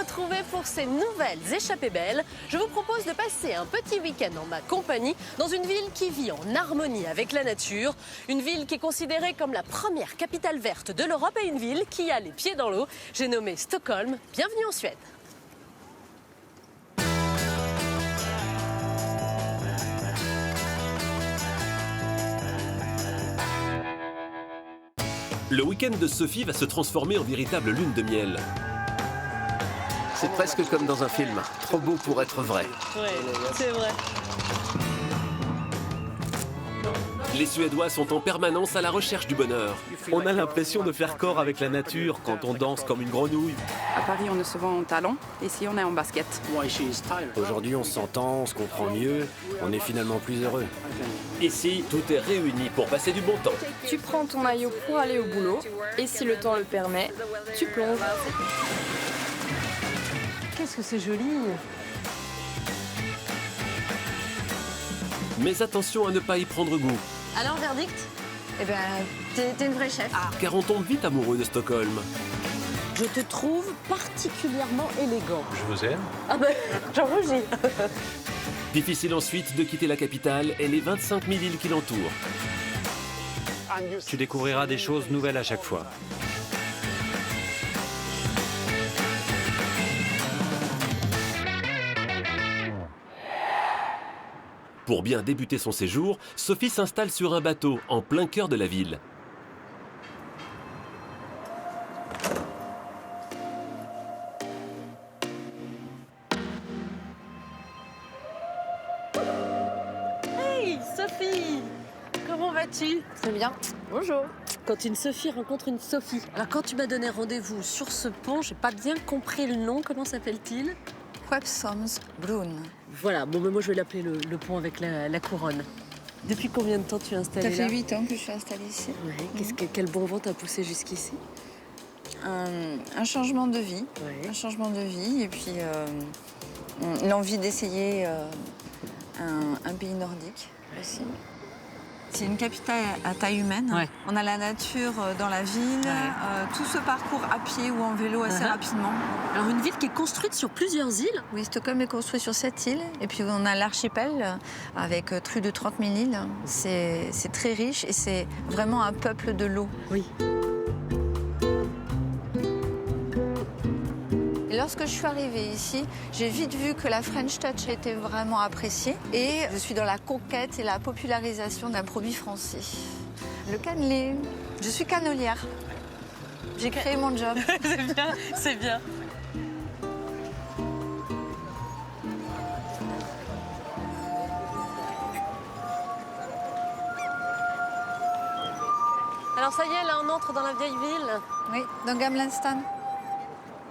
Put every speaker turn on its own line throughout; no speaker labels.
retrouver pour ces nouvelles échappées belles. Je vous propose de passer un petit week-end en ma compagnie dans une ville qui vit en harmonie avec la nature. Une ville qui est considérée comme la première capitale verte de l'Europe et une ville qui a les pieds dans l'eau. J'ai nommé Stockholm. Bienvenue en Suède.
Le week-end de Sophie va se transformer en véritable lune de miel.
C'est presque comme dans un film. Trop beau pour être vrai.
Oui, c'est vrai.
Les Suédois sont en permanence à la recherche du bonheur.
On a l'impression de faire corps avec la nature quand on danse comme une grenouille.
À Paris, on est souvent en talons. Ici, on est en basket.
Aujourd'hui, on s'entend, on se comprend mieux, on est finalement plus heureux.
Ici, tout est réuni pour passer du bon temps.
Tu prends ton maillot pour aller au boulot et si le temps le permet, tu plonges.
Qu'est-ce que c'est joli!
Mais attention à ne pas y prendre goût,
Alors, verdict?
Eh ben, t'es une vraie chef.
car on tombe vite amoureux de Stockholm.
Je te trouve particulièrement élégant.
Je vous aime.
Ah ben, j'en rougis.
Difficile ensuite de quitter la capitale et les 25 000 îles qui l'entourent.
Tu découvriras des choses nouvelles à chaque fois.
Pour bien débuter son séjour, Sophie s'installe sur un bateau en plein cœur de la ville.
Hey, Sophie! Comment vas-tu?
Très bien. Bonjour.
Quand une Sophie rencontre une Sophie. Alors, quand tu m'as donné rendez-vous sur ce pont, j'ai pas bien compris le nom. Comment s'appelle-t-il?
Skeppsholmsbron.
Voilà, bon, ben moi je vais l'appeler le pont avec la couronne. Depuis combien de temps tu es installée
Ça
là?
fait 8 ans que je suis installée ici.
Ouais, quel bon vent t'a poussé jusqu'ici?
Un changement de vie.
Ouais.
Un changement de vie et puis l'envie d'essayer un pays nordique aussi. C'est une capitale à taille humaine.
Ouais.
On a la nature dans la ville, tout se parcourt à pied ou en vélo assez rapidement.
Alors une ville qui est construite sur plusieurs îles.
Oui, Stockholm est construit sur 7 îles. Et puis on a l'archipel avec plus de 30 000 îles. C'est très riche et c'est vraiment un peuple de l'eau.
Oui.
Et lorsque je suis arrivée ici, j'ai vite vu que la French Touch était vraiment appréciée. Et je suis dans la conquête et la popularisation d'un produit français. Le cannelé. Je suis cannelière. J'ai créé mon job.
C'est bien, c'est bien. Alors ça y est, là on entre dans la vieille ville.
Oui, dans Gamla stan.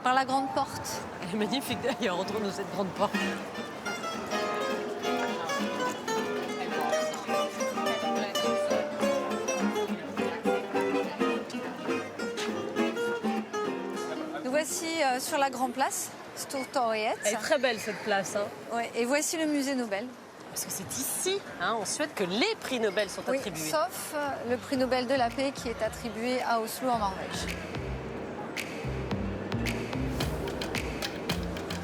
Par la grande porte.
Elle est magnifique d'ailleurs, entre nous cette grande porte.
Nous voici sur la grande place, Stortorget.
Elle est très belle cette place, hein.
Ouais, et voici le musée Nobel.
Parce que c'est ici, hein, en Suède, que les prix Nobel sont
Oui,
attribués.
sauf le prix Nobel de la paix qui est attribué à Oslo en Norvège.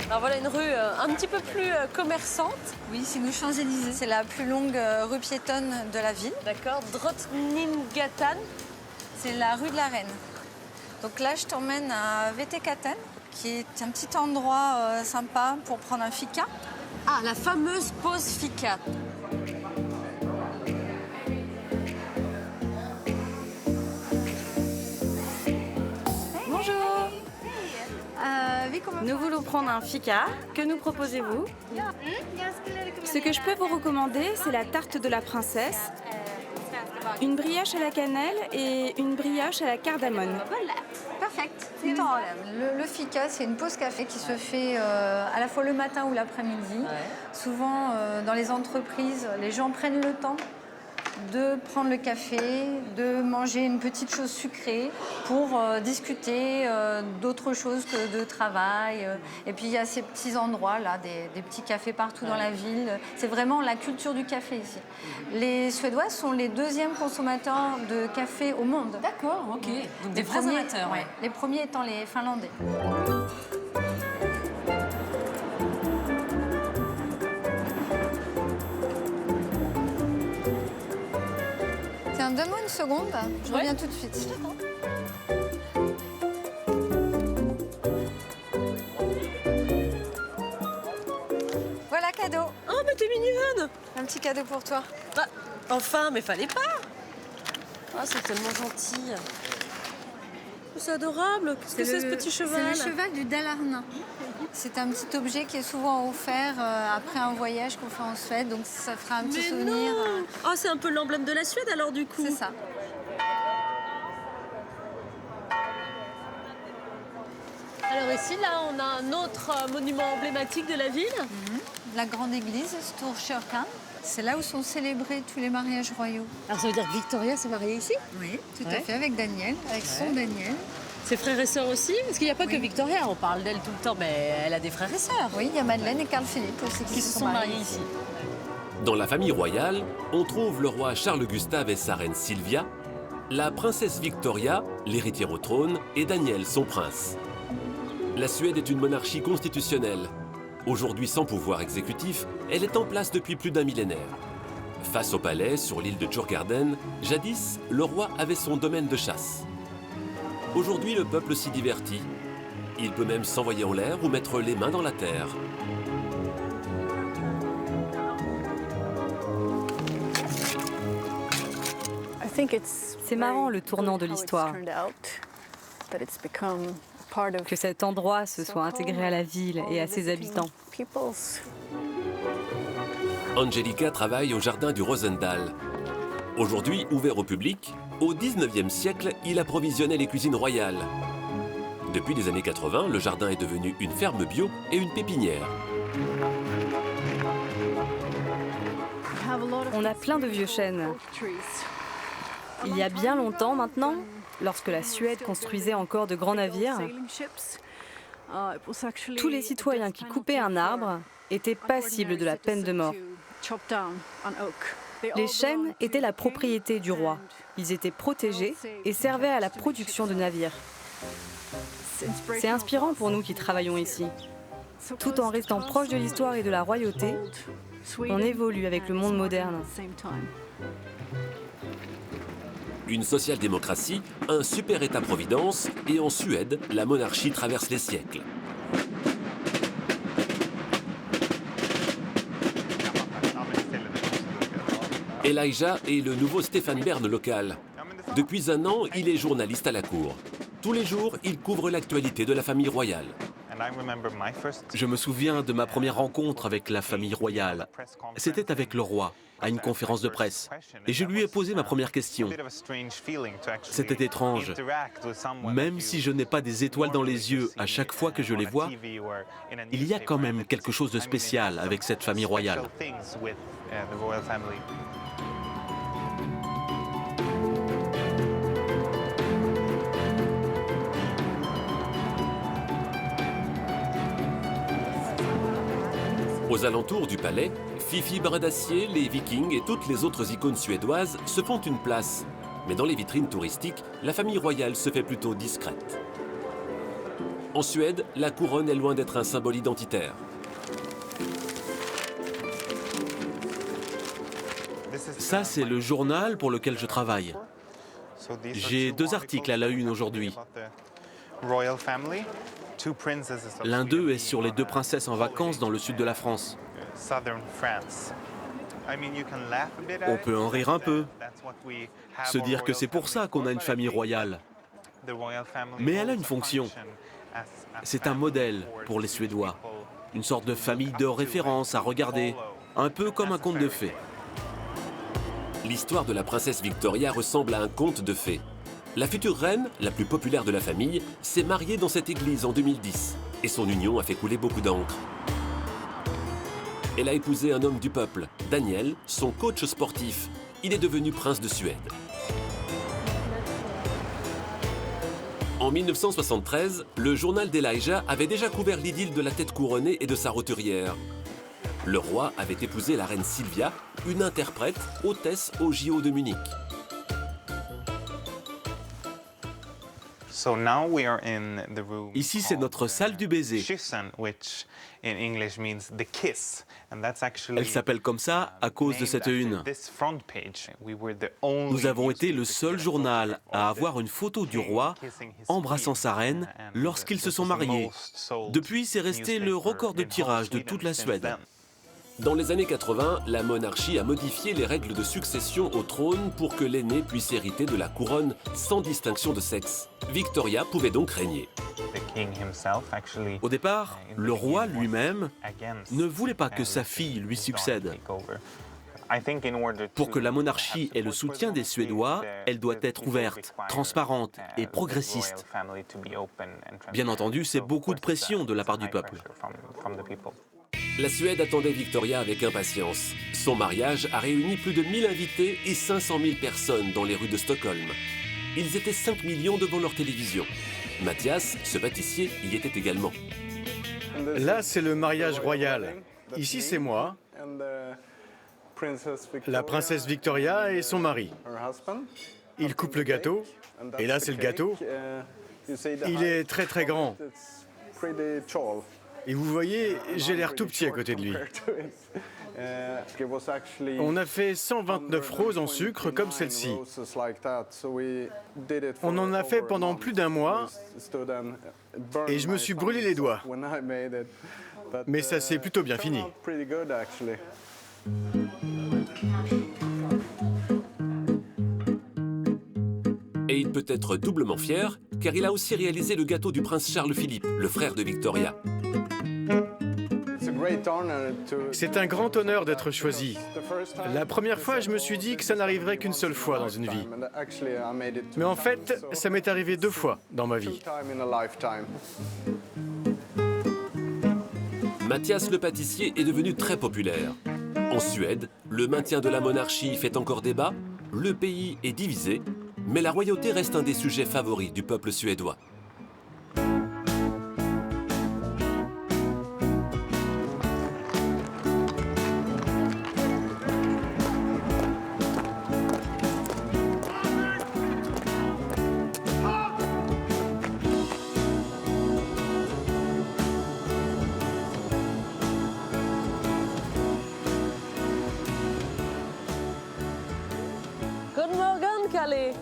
Alors voilà une rue un petit peu plus commerçante.
Oui, c'est nous Champs-Élysées. C'est la plus longue rue piétonne de la ville.
D'accord, Drottninggatan.
C'est la rue de la Reine. Donc là, je t'emmène à Vetekaten, qui est un petit endroit sympa pour prendre un fika.
Ah, la fameuse pause fika.
Bonjour. Nous voulons prendre un fika. Que nous proposez-vous? Ce que je peux vous recommander, c'est la tarte de la princesse, une brioche à la cannelle et une brioche à la cardamone.
Perfect. Le fika, c'est une pause café qui se fait à la fois le matin ou l'après-midi. Souvent, dans les entreprises, les gens prennent le temps de prendre le café, de manger une petite chose sucrée pour discuter d'autres choses que de travail. Et puis il y a ces petits endroits là, des petits cafés partout dans la ville. C'est vraiment la culture du café ici. Les Suédois sont les deuxièmes consommateurs de café au monde.
D'accord, ok. Donc des vrais
premiers,
amateurs.
ouais. Les premiers étant les Finlandais. donne-moi une seconde, je reviens tout de suite. Voilà, cadeau.
Oh, mais t'es mignonne.
Un petit cadeau pour toi.
Bah, enfin, mais fallait pas. Ah, c'est tellement gentil. C'est adorable. Qu'est-ce que c'est ce petit cheval?
C'est le cheval du Dalarna. C'est un petit objet qui est souvent offert après un voyage qu'on fait en Suède, donc ça fera un petit souvenir.
Oh, c'est un peu l'emblème de la Suède alors du coup.
C'est ça.
Alors ici, là, on a un autre monument emblématique de la ville.
La grande église, Storkyrkan. C'est là où sont célébrés tous les mariages royaux.
Alors ça veut dire que Victoria s'est mariée ici?
Oui, tout
Ouais.
à fait, avec Daniel, avec son Daniel.
Ses frères et sœurs aussi? Parce qu'il n'y a pas que Victoria, on parle d'elle tout le temps, mais elle a des frères et sœurs.
Oui, il y a Madeleine et Carl Philippe aussi
Qui se sont mariés ici.
Dans la famille royale, on trouve le roi Charles Gustave et sa reine Sylvia, la princesse Victoria, l'héritière au trône, et Daniel, son prince. La Suède est une monarchie constitutionnelle. Aujourd'hui sans pouvoir exécutif, elle est en place depuis plus d'un millénaire. Face au palais, sur l'île de Djurgården, jadis, le roi avait son domaine de chasse. Aujourd'hui, le peuple s'y divertit. Il peut même s'envoyer en l'air ou mettre les mains dans la terre.
C'est marrant le tournant de l'histoire. Que cet endroit se soit intégré à la ville et à ses habitants.
Angelica travaille au jardin du Rosendal. Aujourd'hui ouvert au public, au 19e siècle, il approvisionnait les cuisines royales. Depuis les années 80, le jardin est devenu une ferme bio et une pépinière.
On a plein de vieux chênes. Il y a bien longtemps maintenant, lorsque la Suède construisait encore de grands navires, tous les citoyens qui coupaient un arbre étaient passibles de la peine de mort. Les chênes étaient la propriété du roi. Ils étaient protégés et servaient à la production de navires. C'est inspirant pour nous qui travaillons ici. Tout en restant proche de l'histoire et de la royauté, on évolue avec le monde moderne.
Une social-démocratie, un super État-providence, et en Suède, la monarchie traverse les siècles. Elijah est le nouveau Stéphane Bern local. Depuis un an, il est journaliste à la cour. Tous les jours, il couvre l'actualité de la famille royale.
Je me souviens de ma première rencontre avec la famille royale. C'était avec le roi, à une conférence de presse. Et je lui ai posé ma première question. C'était étrange. Même si je n'ai pas des étoiles dans les yeux à chaque fois que je les vois, il y a quand même quelque chose de spécial avec cette famille royale.
Aux alentours du palais, Fifi Brindacier, les Vikings et toutes les autres icônes suédoises se font une place. Mais dans les vitrines touristiques, la famille royale se fait plutôt discrète. En Suède, la couronne est loin d'être un symbole identitaire.
Ça, c'est le journal pour lequel je travaille. J'ai 2 articles à la une aujourd'hui. L'un d'eux est sur les 2 princesses en vacances dans le sud de la France. On peut en rire un peu, se dire que c'est pour ça qu'on a une famille royale. Mais elle a une fonction. C'est un modèle pour les Suédois, une sorte de famille de référence à regarder, un peu comme un conte de fées.
L'histoire de la princesse Victoria ressemble à un conte de fées. La future reine, la plus populaire de la famille, s'est mariée dans cette église en 2010 et son union a fait couler beaucoup d'encre. Elle a épousé un homme du peuple, Daniel, son coach sportif. Il est devenu prince de Suède. En 1973, le journal d'Elijah avait déjà couvert l'idylle de la tête couronnée et de sa roturière. Le roi avait épousé la reine Sylvia, une interprète, hôtesse au JO de Munich.
Ici, c'est notre salle du baiser. Elle s'appelle comme ça à cause de cette une. Nous avons été le seul journal à avoir une photo du roi embrassant sa reine lorsqu'ils se sont mariés. Depuis, c'est resté le record de tirage de toute la Suède.
Dans les années 80, la monarchie a modifié les règles de succession au trône pour que l'aîné puisse hériter de la couronne sans distinction de sexe. Victoria pouvait donc régner.
Au départ, le roi lui-même ne voulait pas que sa fille lui succède. Pour que la monarchie ait le soutien des Suédois, elle doit être ouverte, transparente et progressiste. Bien entendu, c'est beaucoup de pression de la part du peuple.
La Suède attendait Victoria avec impatience. Son mariage a réuni plus de 1000 invités et 500 000 personnes dans les rues de Stockholm. Ils étaient 5 millions devant leur télévision. Mathias, ce pâtissier, y était également.
Là, c'est le mariage royal. Ici, c'est moi, la princesse Victoria et son mari. Ils coupent le gâteau, et là, c'est le gâteau. Il est très très grand. Et vous voyez, j'ai l'air tout petit à côté de lui. On a fait 129 roses en sucre comme celle-ci. On en a fait pendant plus d'un mois et je me suis brûlé les doigts. Mais ça s'est plutôt bien fini.
Et il peut être doublement fier, car il a aussi réalisé le gâteau du prince Charles-Philippe, le frère de Victoria.
C'est un grand honneur d'être choisi. La première fois, je me suis dit que ça n'arriverait qu'une seule fois dans une vie. Mais en fait, ça m'est arrivé 2 fois dans ma vie.
Mathias le pâtissier est devenu très populaire. En Suède, le maintien de la monarchie fait encore débat, le pays est divisé, mais la royauté reste un des sujets favoris du peuple suédois.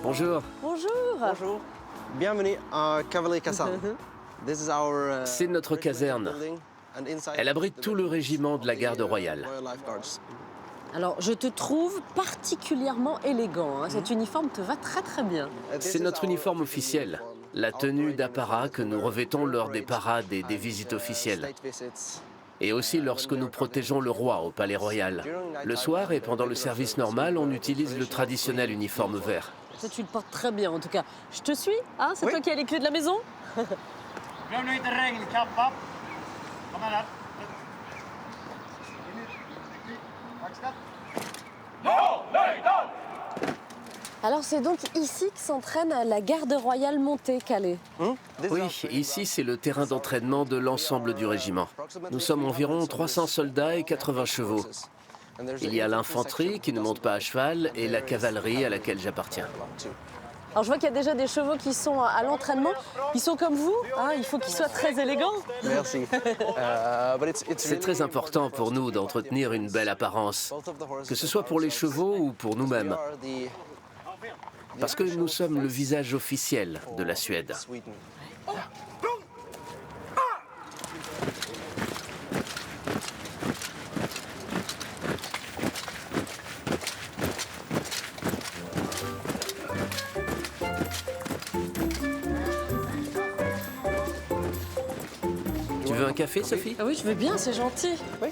Bonjour.
Bonjour.
Bonjour. Bienvenue à Cavalier Casal.
C'est notre caserne. Elle abrite tout le régiment de la garde royale.
Alors, je te trouve particulièrement élégant. Cet uniforme te va très très bien.
C'est notre uniforme officiel. La tenue d'apparat que nous revêtons lors des parades et des visites officielles. Et aussi lorsque nous protégeons le roi au palais royal. Le soir et pendant le service normal, on utilise le traditionnel uniforme vert.
Ça, tu le portes très bien en tout cas. Je te suis, hein? C'est toi qui as les clés de la maison? Alors c'est donc ici que s'entraîne la garde royale montée, Calais.
Oui, ici c'est le terrain d'entraînement de l'ensemble du régiment. Nous sommes environ 300 soldats et 80 chevaux. Il y a l'infanterie qui ne monte pas à cheval et la cavalerie à laquelle j'appartiens.
Alors je vois qu'il y a déjà des chevaux qui sont à l'entraînement. Ils sont comme vous, hein, il faut qu'ils soient très élégants.
Merci.
C'est très important pour nous d'entretenir une belle apparence, que ce soit pour les chevaux ou pour nous-mêmes. Parce que nous sommes le visage officiel de la Suède. Tu veux un café, Sophie?
Ah oui, je veux bien, c'est gentil. Oui.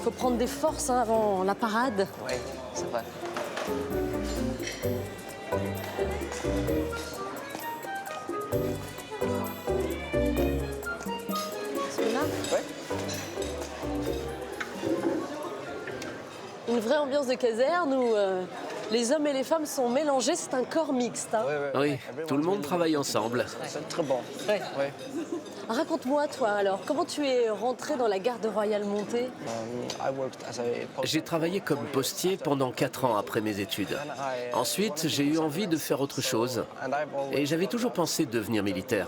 Faut prendre des forces avant la parade.
Oui, c'est vrai.
Celui-là? Oui. Une vraie ambiance de caserne où Les hommes et les femmes sont mélangés, c'est un corps mixte. Hein.
Oui, tout le monde travaille ensemble.
C'est très bon.
Ouais. Raconte-moi, toi, alors, comment tu es rentré dans la garde royale montée?
J'ai travaillé comme postier pendant 4 ans après mes études. Ensuite, j'ai eu envie de faire autre chose. Et j'avais toujours pensé devenir militaire.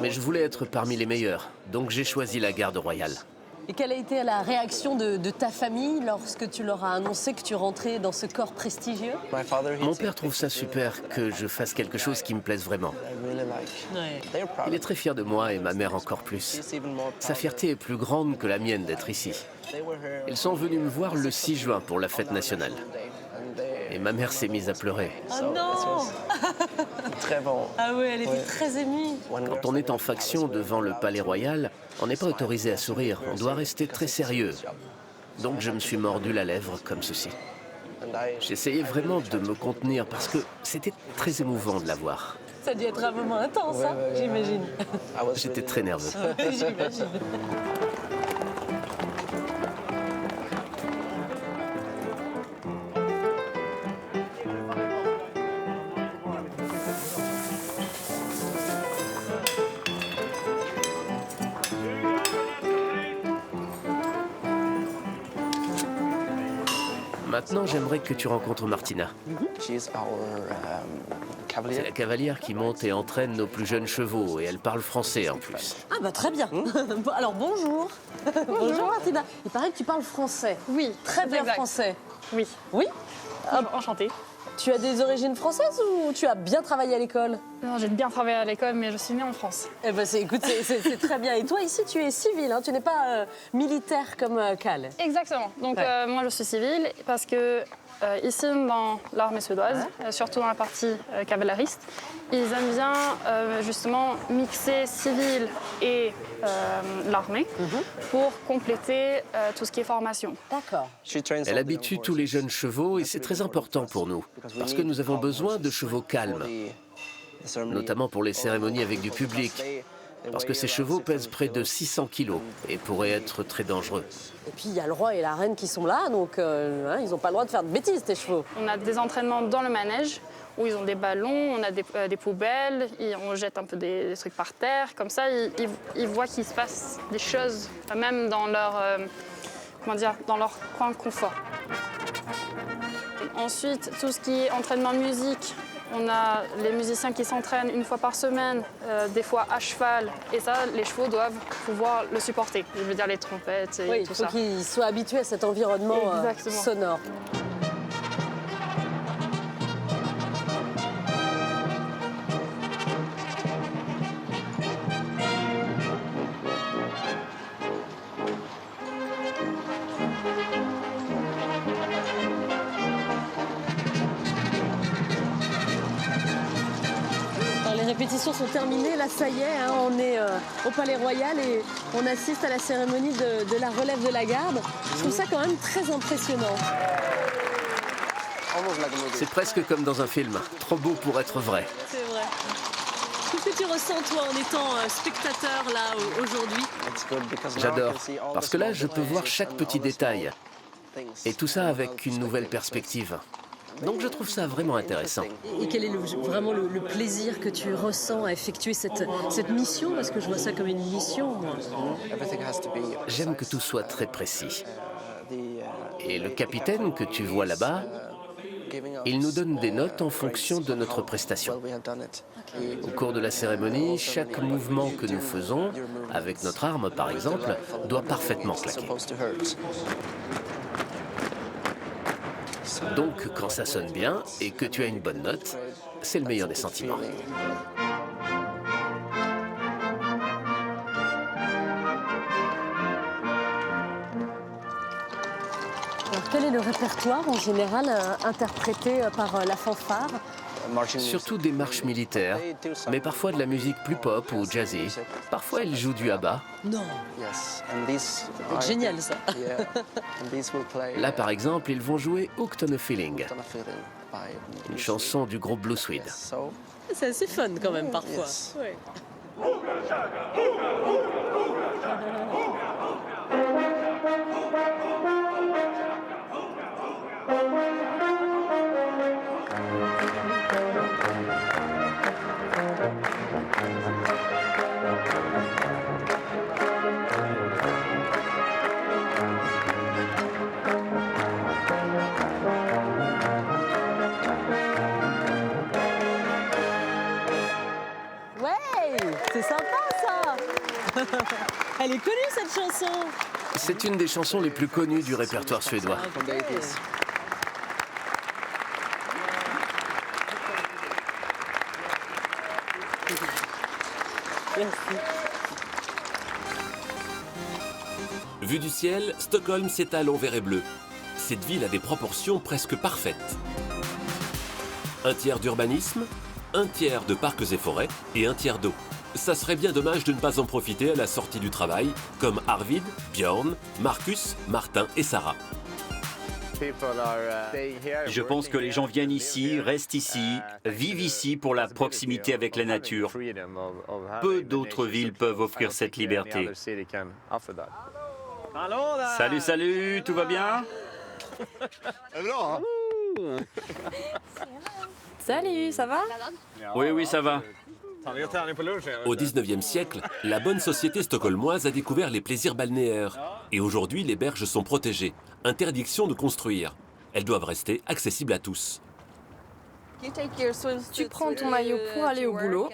Mais je voulais être parmi les meilleurs, donc j'ai choisi la garde royale.
Et quelle a été la réaction de ta famille lorsque tu leur as annoncé que tu rentrais dans ce corps prestigieux?
Mon père trouve ça super que je fasse quelque chose qui me plaise vraiment. Il est très fier de moi et ma mère encore plus. Sa fierté est plus grande que la mienne d'être ici. Ils sont venus me voir le 6 juin pour la fête nationale. Et ma mère s'est mise à pleurer.
Oh non!
Très bon.
Ah oui, elle était très émue.
Quand on est en faction devant le palais royal, on n'est pas autorisé à sourire. On doit rester très sérieux. Donc je me suis mordu la lèvre comme ceci. J'essayais vraiment de me contenir parce que c'était très émouvant de la voir.
Ça a dû être un moment intense, hein, j'imagine.
J'étais très nerveux.
J'imagine.
Maintenant, j'aimerais que tu rencontres Martina. C'est la cavalière qui monte et entraîne nos plus jeunes chevaux, et elle parle français en plus.
Ah bah très bien. Alors bonjour. Bonjour Martina. Il paraît que tu parles français.
Oui.
Très bien
exact.
français.
Oui.
Oui?
Enchantée.
Tu as des origines françaises ou tu as bien travaillé à l'école?
Non, j'ai bien travaillé à l'école, mais je suis née en France.
Eh ben écoute, c'est très bien. Et toi ici, tu es civil, hein, tu n'es pas militaire comme Cal.
Exactement. Donc moi, je suis civile parce que ici, dans l'armée suédoise, surtout dans la partie cavaliériste, ils aiment bien justement mixer civil et l'armée pour compléter tout ce qui est formation.
D'accord.
Elle habitue tous les jeunes chevaux et c'est très important pour nous, parce que nous avons besoin de chevaux calmes, notamment pour les cérémonies avec du public, parce que ces chevaux pèsent près de 600 kilos et pourraient être très dangereux.
Et puis il y a le roi et la reine qui sont là, donc ils n'ont pas le droit de faire de bêtises, tes chevaux.
On a des entraînements dans le manège où ils ont des ballons, on a des poubelles, on jette un peu des trucs par terre. Comme ça, ils voient qu'il se passe des choses, même dans leur, dans leur coin de confort. Ensuite, tout ce qui est entraînement musique, on a les musiciens qui s'entraînent une fois par semaine, des fois à cheval. Et ça, les chevaux doivent pouvoir le supporter. Je veux dire les trompettes et tout ça.
Il faut qu'ils soient habitués à cet environnement sonore. Les répétitions sont terminées, là ça y est, hein, on est au Palais Royal et on assiste à la cérémonie de la relève de la garde. Je trouve ça quand même très impressionnant.
C'est presque comme dans un film, trop beau pour être vrai.
C'est vrai. Qu'est-ce que tu ressens toi en étant spectateur là aujourd'hui?
J'adore, parce que là je peux voir chaque petit détail. Et tout ça avec une nouvelle perspective. Donc je trouve ça vraiment intéressant.
Et quel est vraiment le plaisir que tu ressens à effectuer cette mission? Parce que je vois ça comme une mission, moi.
J'aime que tout soit très précis. Et le capitaine que tu vois là-bas, il nous donne des notes en fonction de notre prestation. Au cours de la cérémonie, chaque mouvement que nous faisons, avec notre arme par exemple, doit parfaitement claquer. Donc, quand ça sonne bien et que tu as une bonne note, c'est le meilleur des sentiments.
Alors, quel est le répertoire en général interprété par la fanfare?
Surtout des marches militaires, mais parfois de la musique plus pop ou jazzy. Parfois, ils jouent du ABBA.
Non. C'est génial, ça.
Là, par exemple, ils vont jouer Hooked on a Feeling, une chanson du groupe Blue Swede.
C'est assez fun quand même, parfois. Ouais. chanson?
C'est une des chansons les plus connues du répertoire suédois.
Vue du ciel, Stockholm s'étale en vert et bleu. Cette ville a des proportions presque parfaites. Un tiers d'urbanisme, un tiers de parcs et forêts et un tiers d'eau. Ça serait bien dommage de ne pas en profiter à la sortie du travail, comme Arvid, Björn, Marcus, Martin et Sarah.
Je pense que les gens viennent ici, restent ici, vivent ici pour la proximité avec la nature. Peu d'autres villes peuvent offrir cette liberté. Salut, salut, tout va bien?
Salut, ça va?
Oui, oui, ça va.
Au 19e siècle, la bonne société stockholmoise a découvert les plaisirs balnéaires. Et aujourd'hui, les berges sont protégées. Interdiction de construire. Elles doivent rester accessibles à tous.
Tu prends ton maillot pour aller au boulot,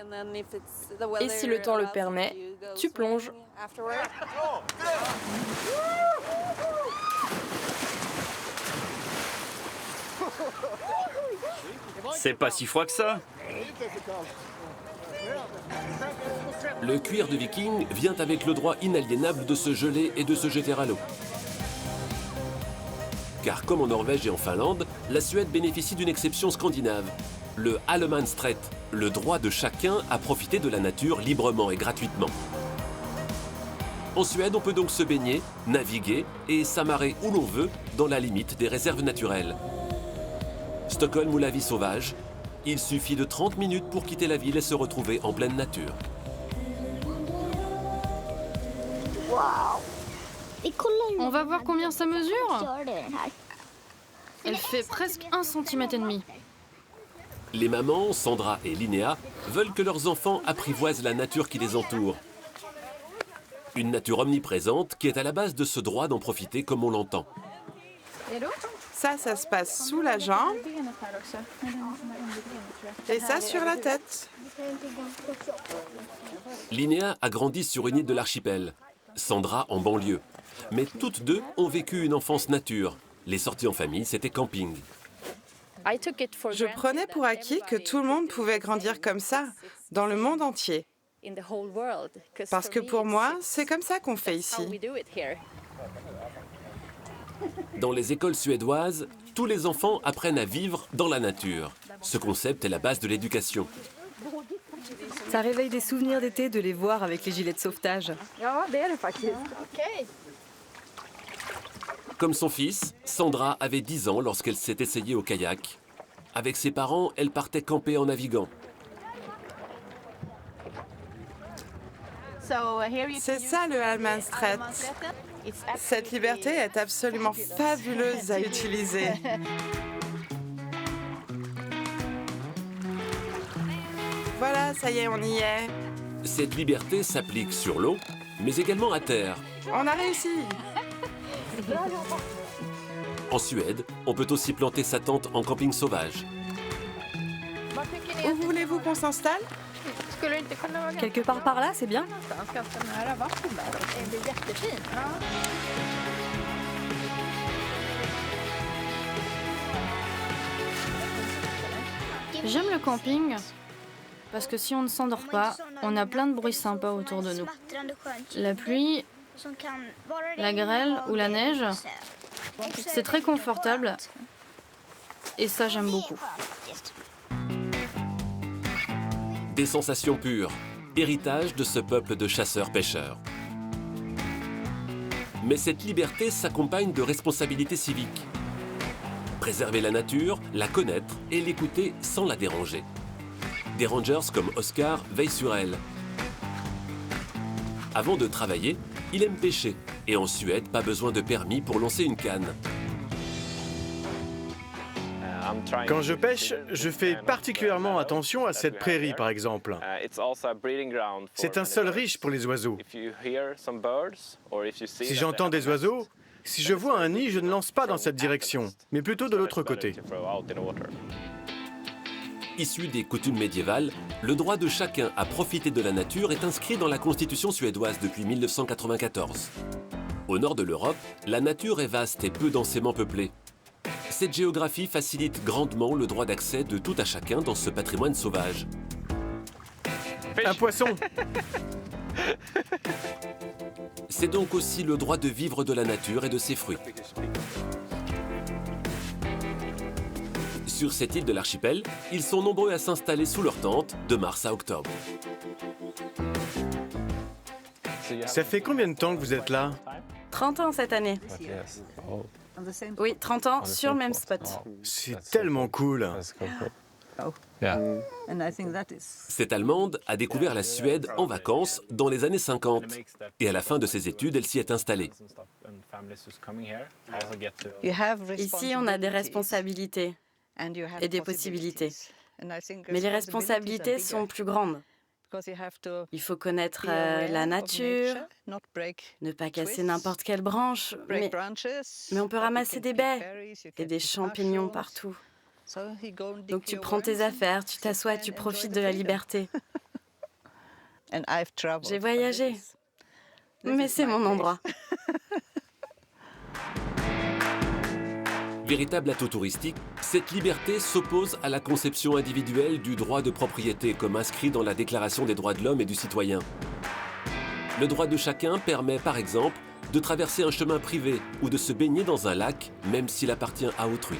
et si le temps le permet, tu plonges.
C'est pas si froid que ça.
Le cuir de viking vient avec le droit inaliénable de se geler et de se jeter à l'eau. Car comme en Norvège et en Finlande, la Suède bénéficie d'une exception scandinave, le allemansrätt, le droit de chacun à profiter de la nature librement et gratuitement. En Suède, on peut donc se baigner, naviguer et s'amarrer où l'on veut dans la limite des réserves naturelles. Stockholm ou la vie sauvage, il suffit de 30 minutes pour quitter la ville et se retrouver en pleine nature.
On va voir combien ça mesure. Elle fait presque 1,5 cm.
Les mamans, Sandra et Linnea, veulent que leurs enfants apprivoisent la nature qui les entoure. Une nature omniprésente qui est à la base de ce droit d'en profiter comme on l'entend.
Ça se passe sous la jambe. Et ça sur la tête.
Linnea a grandi sur une île de l'archipel, Sandra en banlieue. Mais toutes deux ont vécu une enfance nature. Les sorties en famille, c'était camping.
Je prenais pour acquis que tout le monde pouvait grandir comme ça, dans le monde entier. Parce que pour moi, c'est comme ça qu'on fait ici.
Dans les écoles suédoises, tous les enfants apprennent à vivre dans la nature. Ce concept est la base de l'éducation.
Ça réveille des souvenirs d'été de les voir avec les gilets de sauvetage.
Comme son fils, Sandra avait 10 ans lorsqu'elle s'est essayée au kayak. Avec ses parents, elle partait camper en naviguant.
C'est ça le allemansrätt. Cette liberté est absolument fabuleuse à utiliser. Voilà, ça y est, on y est.
Cette liberté s'applique sur l'eau, mais également à terre.
On a réussi.
En Suède, on peut aussi planter sa tente en camping sauvage.
Où voulez-vous qu'on s'installe?
Quelque part par là, c'est bien.
J'aime le camping parce que si on ne s'endort pas, on a plein de bruits sympas autour de nous. La pluie, la grêle ou la neige, c'est très confortable et ça j'aime beaucoup.
Des sensations pures, héritage de ce peuple de chasseurs-pêcheurs. Mais cette liberté s'accompagne de responsabilités civiques. Préserver la nature, la connaître et l'écouter sans la déranger. Des rangers comme Oscar veillent sur elle. Avant de travailler, il aime pêcher. Et en Suède, pas besoin de permis pour lancer une canne.
Quand je pêche, je fais particulièrement attention à cette prairie, par exemple. C'est un sol riche pour les oiseaux. Si j'entends des oiseaux, si je vois un nid, je ne lance pas dans cette direction, mais plutôt de l'autre côté.
Issu des coutumes médiévales, le droit de chacun à profiter de la nature est inscrit dans la Constitution suédoise depuis 1994. Au nord de l'Europe, la nature est vaste et peu densément peuplée. Cette géographie facilite grandement le droit d'accès de tout à chacun dans ce patrimoine sauvage.
Un poisson!
C'est donc aussi le droit de vivre de la nature et de ses fruits. Sur cette île de l'archipel, ils sont nombreux à s'installer sous leur tente de mars à octobre.
Ça fait combien de temps que vous êtes là?
30 ans cette année. Oui, 30 ans sur le même spot.
C'est tellement cool.
Cette Allemande a découvert la Suède en vacances dans les années 50. Et à la fin de ses études, elle s'y est installée.
Ici, on a des responsabilités et des possibilités. Mais les responsabilités sont plus grandes. Il faut connaître la nature, ne pas casser n'importe quelle branche, mais on peut ramasser des baies et des champignons partout. Donc tu prends tes affaires, tu t'assois et tu profites de la liberté. J'ai voyagé, mais c'est mon endroit.
Véritable atout touristique, cette liberté s'oppose à la conception individuelle du droit de propriété comme inscrit dans la Déclaration des droits de l'homme et du citoyen. Le droit de chacun permet par exemple de traverser un chemin privé ou de se baigner dans un lac même s'il appartient à autrui.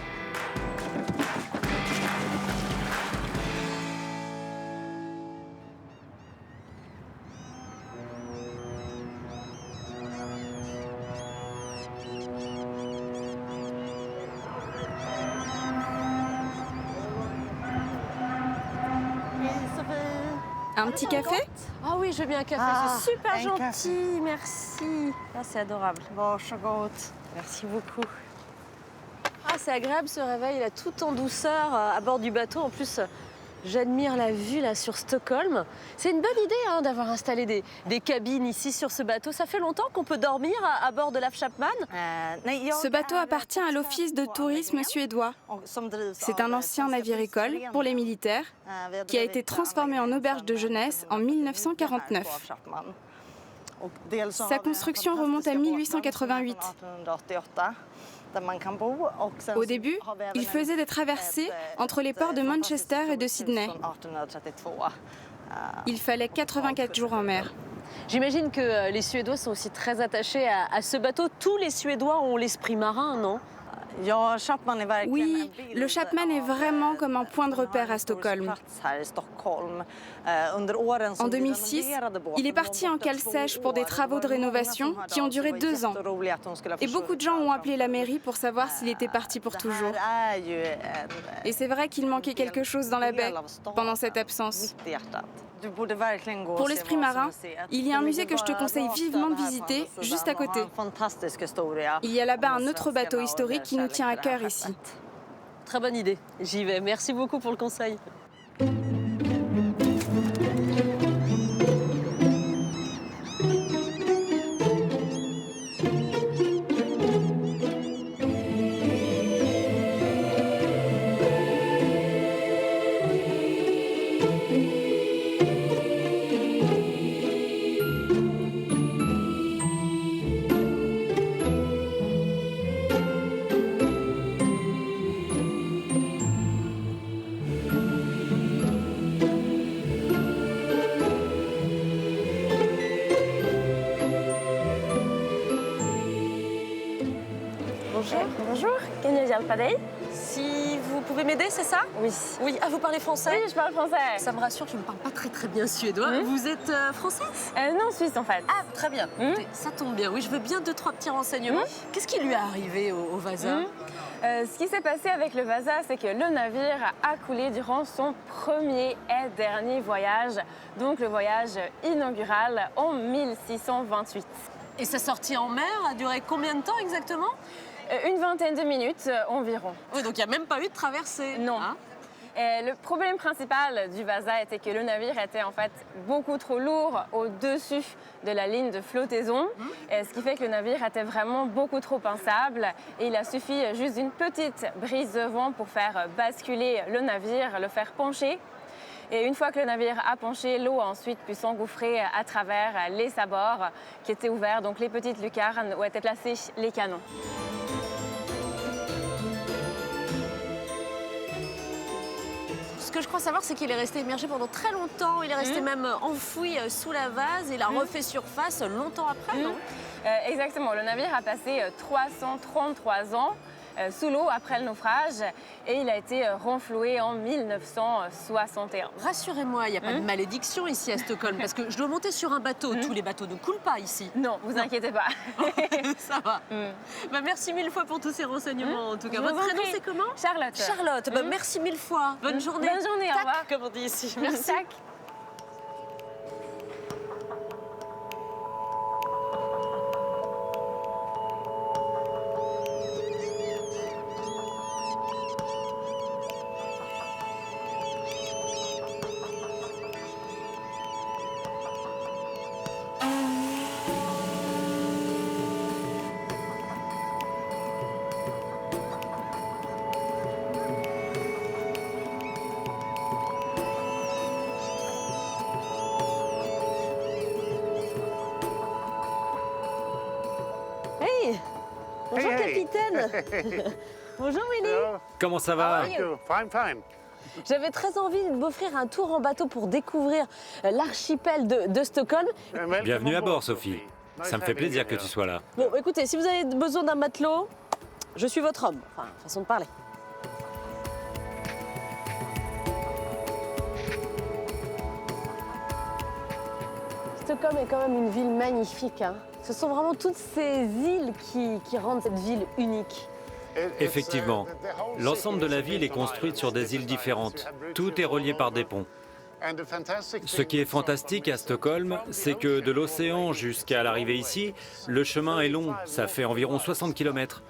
Un petit café?
Ah oui, je veux bien un café, c'est super gentil, merci.
Ah, c'est adorable.
Merci beaucoup. Ah, c'est agréable ce réveil, là, tout en douceur à bord du bateau. En plus, j'admire la vue là sur Stockholm. C'est une bonne idée hein, d'avoir installé des cabines ici sur ce bateau. Ça fait longtemps qu'on peut dormir à bord de l'Af Chapman?
Ce bateau appartient à l'Office de tourisme suédois. C'est un ancien navire-école pour les militaires qui a été transformé en auberge de jeunesse en 1949. Sa construction remonte à 1888. Au début, il faisait des traversées entre les ports de Manchester et de Sydney. Il fallait 84 jours en mer.
J'imagine que les Suédois sont aussi très attachés à ce bateau. Tous les Suédois ont l'esprit marin, non?
Oui, le Chapman est vraiment comme un point de repère à Stockholm. En 2006, il est parti en cale sèche pour des travaux de rénovation qui ont duré 2 ans. Et beaucoup de gens ont appelé la mairie pour savoir s'il était parti pour toujours. Et c'est vrai qu'il manquait quelque chose dans la baie pendant cette absence. Pour l'esprit marin, il y a un musée que je te conseille vivement de visiter, juste à côté. Il y a là-bas un autre bateau historique qui nous tient à cœur ici.
Très bonne idée, j'y vais. Merci beaucoup pour le conseil.
Bonjour, Padei.
Si vous pouvez m'aider, c'est ça?
Oui.
Oui, ah, vous parlez français?
Oui, je parle français.
Ça me rassure, je ne parle pas très bien suédois. Vous êtes française?
Non, suisse en fait.
Ah, très bien. Écoutez, ça tombe bien. Oui, je veux bien 2-3 petits renseignements. Qu'est-ce qui lui est arrivé au Vasa?
Ce qui s'est passé avec le Vasa, c'est que le navire a coulé durant son premier et dernier voyage, donc le voyage inaugural en 1628.
Et sa sortie en mer a duré combien de temps exactement?
Une vingtaine de minutes environ.
Oui, donc il n'y a même pas eu de traversée.
Non.
Hein?
Et le problème principal du Vasa était que le navire était en fait beaucoup trop lourd au-dessus de la ligne de flottaison, et ce qui fait que le navire était vraiment beaucoup trop instable. Et il a suffi juste d'une petite brise de vent pour faire basculer le navire, le faire pencher. Et une fois que le navire a penché, l'eau a ensuite pu s'engouffrer à travers les sabords qui étaient ouverts, donc les petites lucarnes où étaient placés les canons.
Ce que je crois savoir, c'est qu'il est resté immergé pendant très longtemps. Il est resté même enfoui sous la vase. Il a refait surface longtemps après, non?
Exactement. Le navire a passé 333 ans sous l'eau après le naufrage et il a été renfloué en 1961.
Rassurez-moi, il n'y a pas de malédiction ici à Stockholm parce que je dois monter sur un bateau. Tous les bateaux ne coulent pas ici.
Non, vous inquiétez pas.
Ça va. Bah, merci mille fois pour tous ces renseignements en tout cas. Votre prénom c'est comment?
Charlotte.
Charlotte, bah, merci mille fois. Bonne journée.
Bonne journée,
Tac,
au revoir.
comme on dit ici. Merci.
Tac.
Hey, bonjour capitaine. Bonjour Willy.
Comment ça va?
J'avais très envie de m'offrir un tour en bateau pour découvrir l'archipel de Stockholm.
Bienvenue à bord, Sophie. Ça me fait plaisir que tu sois là.
Bon, écoutez, si vous avez besoin d'un matelot, je suis votre homme. Enfin, façon de parler. Stockholm est quand même une ville magnifique, hein. Ce sont vraiment toutes ces îles qui rendent cette ville unique.
Effectivement, l'ensemble de la ville est construite sur des îles différentes. Tout est relié par des ponts. Ce qui est fantastique à Stockholm, c'est que de l'océan jusqu'à l'arrivée ici, le chemin est long, ça fait environ 60 km.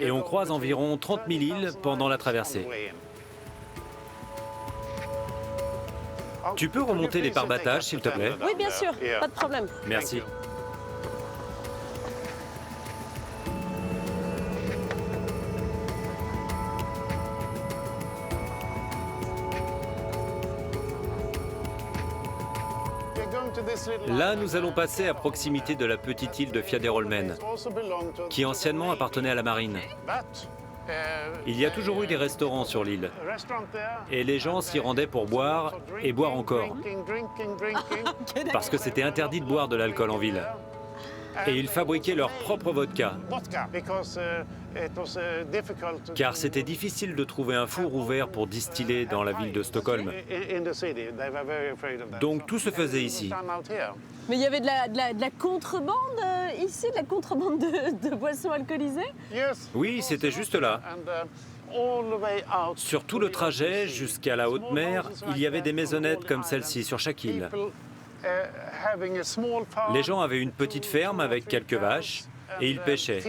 Et on croise environ 30 000 îles pendant la traversée. Tu peux remonter les pare-battages, s'il te plaît?
Oui, bien sûr, pas de problème.
Merci. Là, nous allons passer à proximité de la petite île de Fjäderholmen, qui anciennement appartenait à la marine. Il y a toujours eu des restaurants sur l'île, et les gens s'y rendaient pour boire et boire encore, parce que c'était interdit de boire de l'alcool en ville. Et ils fabriquaient leur propre vodka, car c'était difficile de trouver un four ouvert pour distiller dans la ville de Stockholm. Donc tout se faisait ici.
Mais il y avait de la contrebande ici, de la contrebande de boissons alcoolisées?
Oui, c'était juste là. Sur tout le trajet jusqu'à la haute mer, il y avait des maisonnettes comme celle-ci sur chaque île. Les gens avaient une petite ferme avec quelques vaches et ils pêchaient.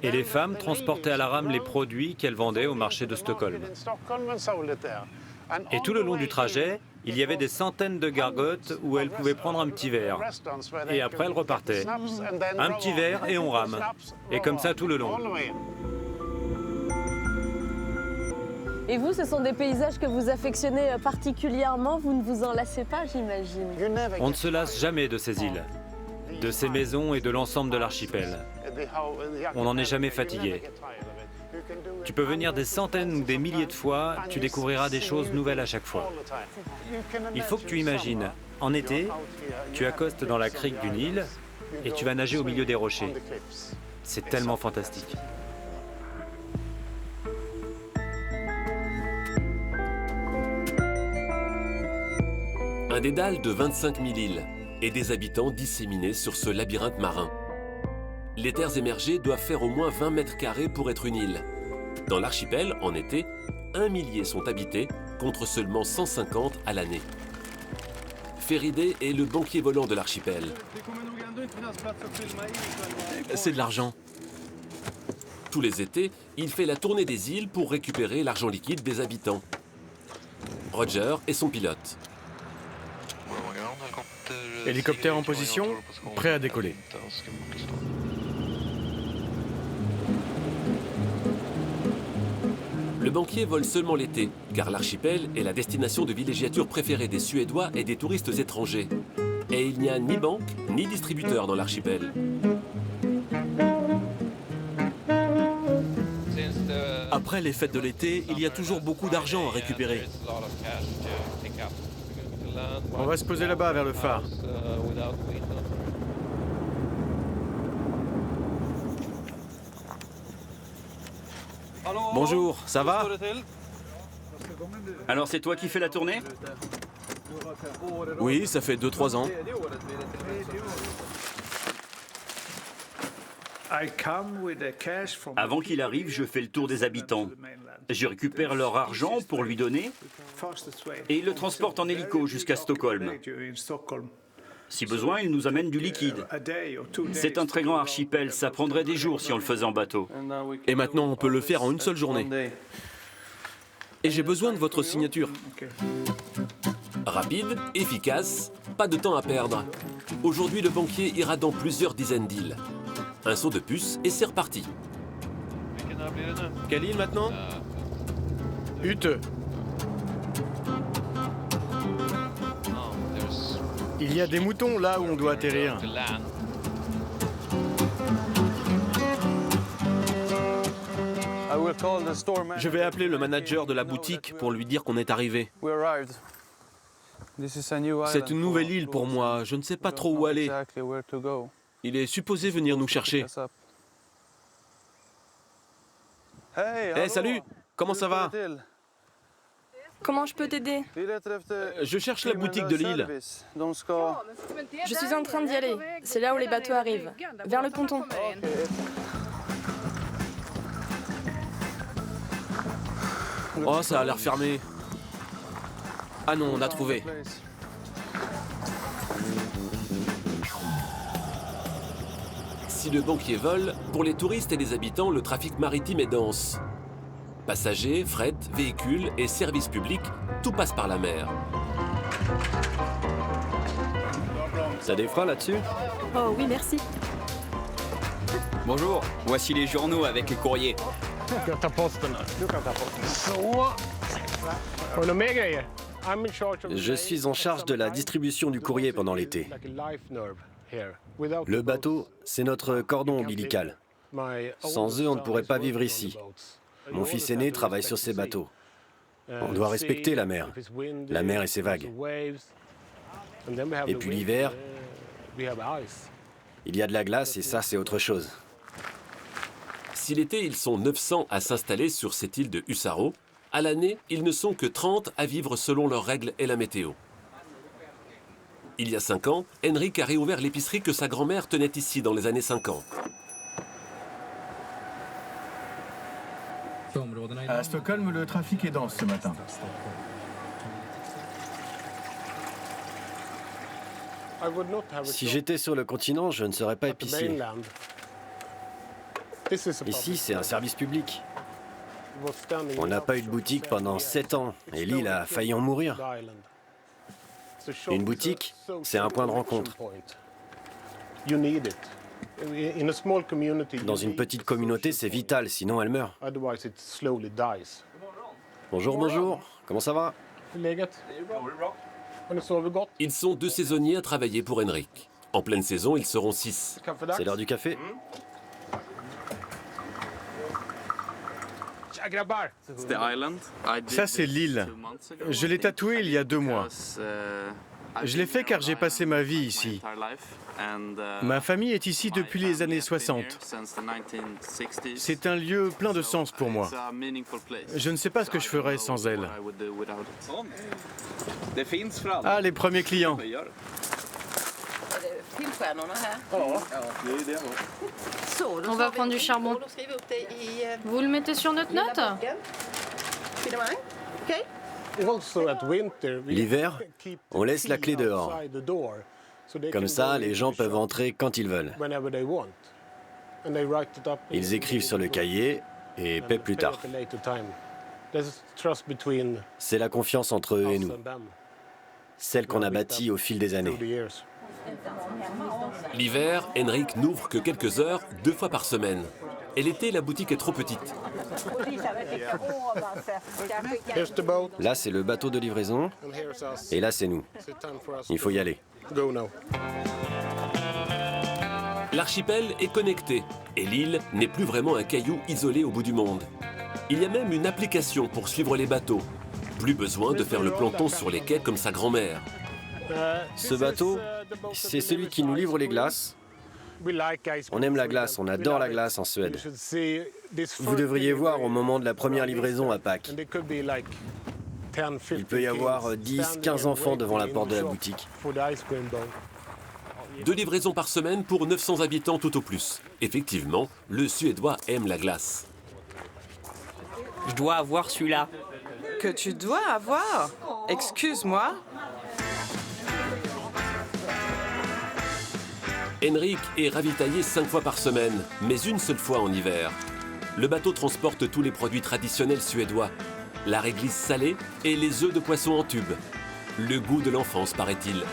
Et les femmes transportaient à la rame les produits qu'elles vendaient au marché de Stockholm. Et tout le long du trajet, il y avait des centaines de gargotes où elles pouvaient prendre un petit verre. Et après, elles repartaient. Un petit verre et on rame. Et comme ça tout le long.
Et vous, ce sont des paysages que vous affectionnez particulièrement, vous ne vous en lassez pas, j'imagine?
On ne se lasse jamais de ces îles, de ces maisons et de l'ensemble de l'archipel. On n'en est jamais fatigué. Tu peux venir des centaines ou des milliers de fois, tu découvriras des choses nouvelles à chaque fois. Il faut que tu imagines, en été, tu accostes dans la crique d'une île et tu vas nager au milieu des rochers. C'est tellement fantastique.
Un dédale de 25 000 îles et des habitants disséminés sur ce labyrinthe marin. Les terres émergées doivent faire au moins 20 mètres carrés pour être une île. Dans l'archipel, en été, 1 millier sont habités contre seulement 150 à l'année. Féridé est le banquier volant de l'archipel.
C'est de l'argent.
Tous les étés, il fait la tournée des îles pour récupérer l'argent liquide des habitants. Roger et son pilote.
Hélicoptère en position, prêt à décoller.
Le banquier vole seulement l'été, car l'archipel est la destination de villégiature préférée des Suédois et des touristes étrangers. Et il n'y a ni banque, ni distributeur dans l'archipel.
Après les fêtes de l'été, il y a toujours beaucoup d'argent à récupérer.
On va se poser là-bas vers le phare.
Bonjour, ça va?
Alors c'est toi qui fais la tournée?
Oui, ça fait 2-3 ans.
Avant qu'il arrive, je fais le tour des habitants. Je récupère leur argent pour lui donner et il le transporte en hélico jusqu'à Stockholm. Si besoin, il nous amène du liquide. C'est un très grand archipel, ça prendrait des jours si on le faisait en bateau.
Et maintenant, on peut le faire en une seule journée. Et j'ai besoin de votre signature.
Rapide, efficace, pas de temps à perdre. Aujourd'hui, le banquier ira dans plusieurs dizaines d'îles. Un saut de puce et c'est reparti.
Quelle île maintenant?
Ute. Il y a des moutons là où on doit atterrir.
Je vais appeler le manager de la boutique pour lui dire qu'on est arrivé. C'est une nouvelle île pour moi, je ne sais pas trop où aller. Il est supposé venir nous chercher. Hey, salut! Comment ça va?
Comment je peux t'aider?
Je cherche la boutique de l'île.
Je suis en train d'y aller. C'est là où les bateaux arrivent. Vers le ponton.
Oh, ça a l'air fermé. Ah non, on a trouvé.
Si le banquier vole, pour les touristes et les habitants, le trafic maritime est dense. Passagers, fret, véhicules et services publics, tout passe par la mer.
Ça défra là-dessus?
Oh oui, merci.
Bonjour, voici les journaux avec les courriers.
Je suis en charge de la distribution du courrier pendant l'été. Le bateau, c'est notre cordon ombilical. Sans eux, on ne pourrait pas vivre ici. Mon fils aîné travaille sur ces bateaux. On doit respecter la mer et ses vagues. Et puis l'hiver, il y a de la glace et ça, c'est autre chose.
Si l'été, ils sont 900 à s'installer sur cette île de Usaro, à l'année, ils ne sont que 30 à vivre selon leurs règles et la météo. Il y a 5 ans, Henrik a réouvert l'épicerie que sa grand-mère tenait ici dans les années 50.
À Stockholm, le trafic est dense ce matin.
Si j'étais sur le continent, je ne serais pas épicier. Ici, c'est un service public. On n'a pas eu de boutique pendant 7 ans et l'île a failli en mourir. Une boutique, c'est un point de rencontre. Dans une petite communauté, c'est vital, sinon elle meurt. Bonjour, bonjour. Comment ça va?
Ils sont 2 saisonniers à travailler pour Henrik. En pleine saison, ils seront 6.
C'est l'heure du café?
Ça, c'est l'île. Je l'ai tatoué il y a 2 mois. Je l'ai fait car j'ai passé ma vie ici. Ma famille est ici depuis les années 60. C'est un lieu plein de sens pour moi. Je ne sais pas ce que je ferais sans elle. Ah, les premiers clients.
On va prendre du charbon. Vous le mettez sur notre note?
L'hiver, on laisse la clé dehors. Comme ça, les gens peuvent entrer quand ils veulent. Ils écrivent sur le cahier et paient plus tard. C'est la confiance entre eux et nous, celle qu'on a bâtie au fil des années.
L'hiver, Henrik n'ouvre que quelques heures, 2 fois par semaine. Et l'été, la boutique est trop petite.
Là, c'est le bateau de livraison, et là, c'est nous. Il faut y aller.
L'archipel est connecté, et l'île n'est plus vraiment un caillou isolé au bout du monde. Il y a même une application pour suivre les bateaux. Plus besoin de faire le planton sur les quais comme sa grand-mère.
Ce bateau, c'est celui qui nous livre les glaces. On aime la glace, on adore la glace en Suède. Vous devriez voir au moment de la première livraison à Pâques. Il peut y avoir 10, 15 enfants devant la porte de la boutique.
2 livraisons par semaine pour 900 habitants tout au plus. Effectivement, le Suédois aime la glace.
Je dois avoir celui-là.
Que tu dois avoir? Excuse-moi.
Henrik est ravitaillé 5 fois par semaine, mais une seule fois en hiver. Le bateau transporte tous les produits traditionnels suédois. La réglisse salée et les œufs de poisson en tube. Le goût de l'enfance, paraît-il.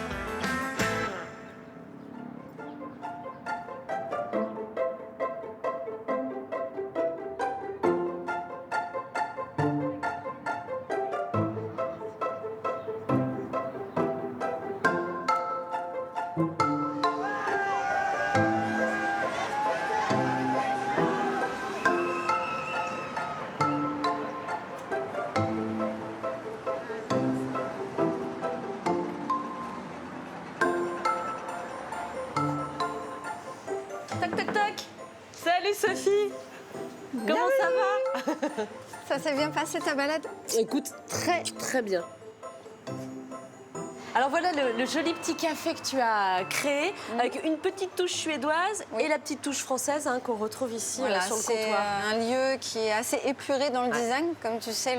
Salut Sophie. Comment ça va?
Ça s'est bien passé ta balade?
Écoute, très bien. Alors voilà le joli petit café que tu as créé avec une petite touche suédoise et la petite touche française qu'on retrouve ici sur le comptoir.
C'est un lieu qui est assez épuré dans le design. Comme tu sais,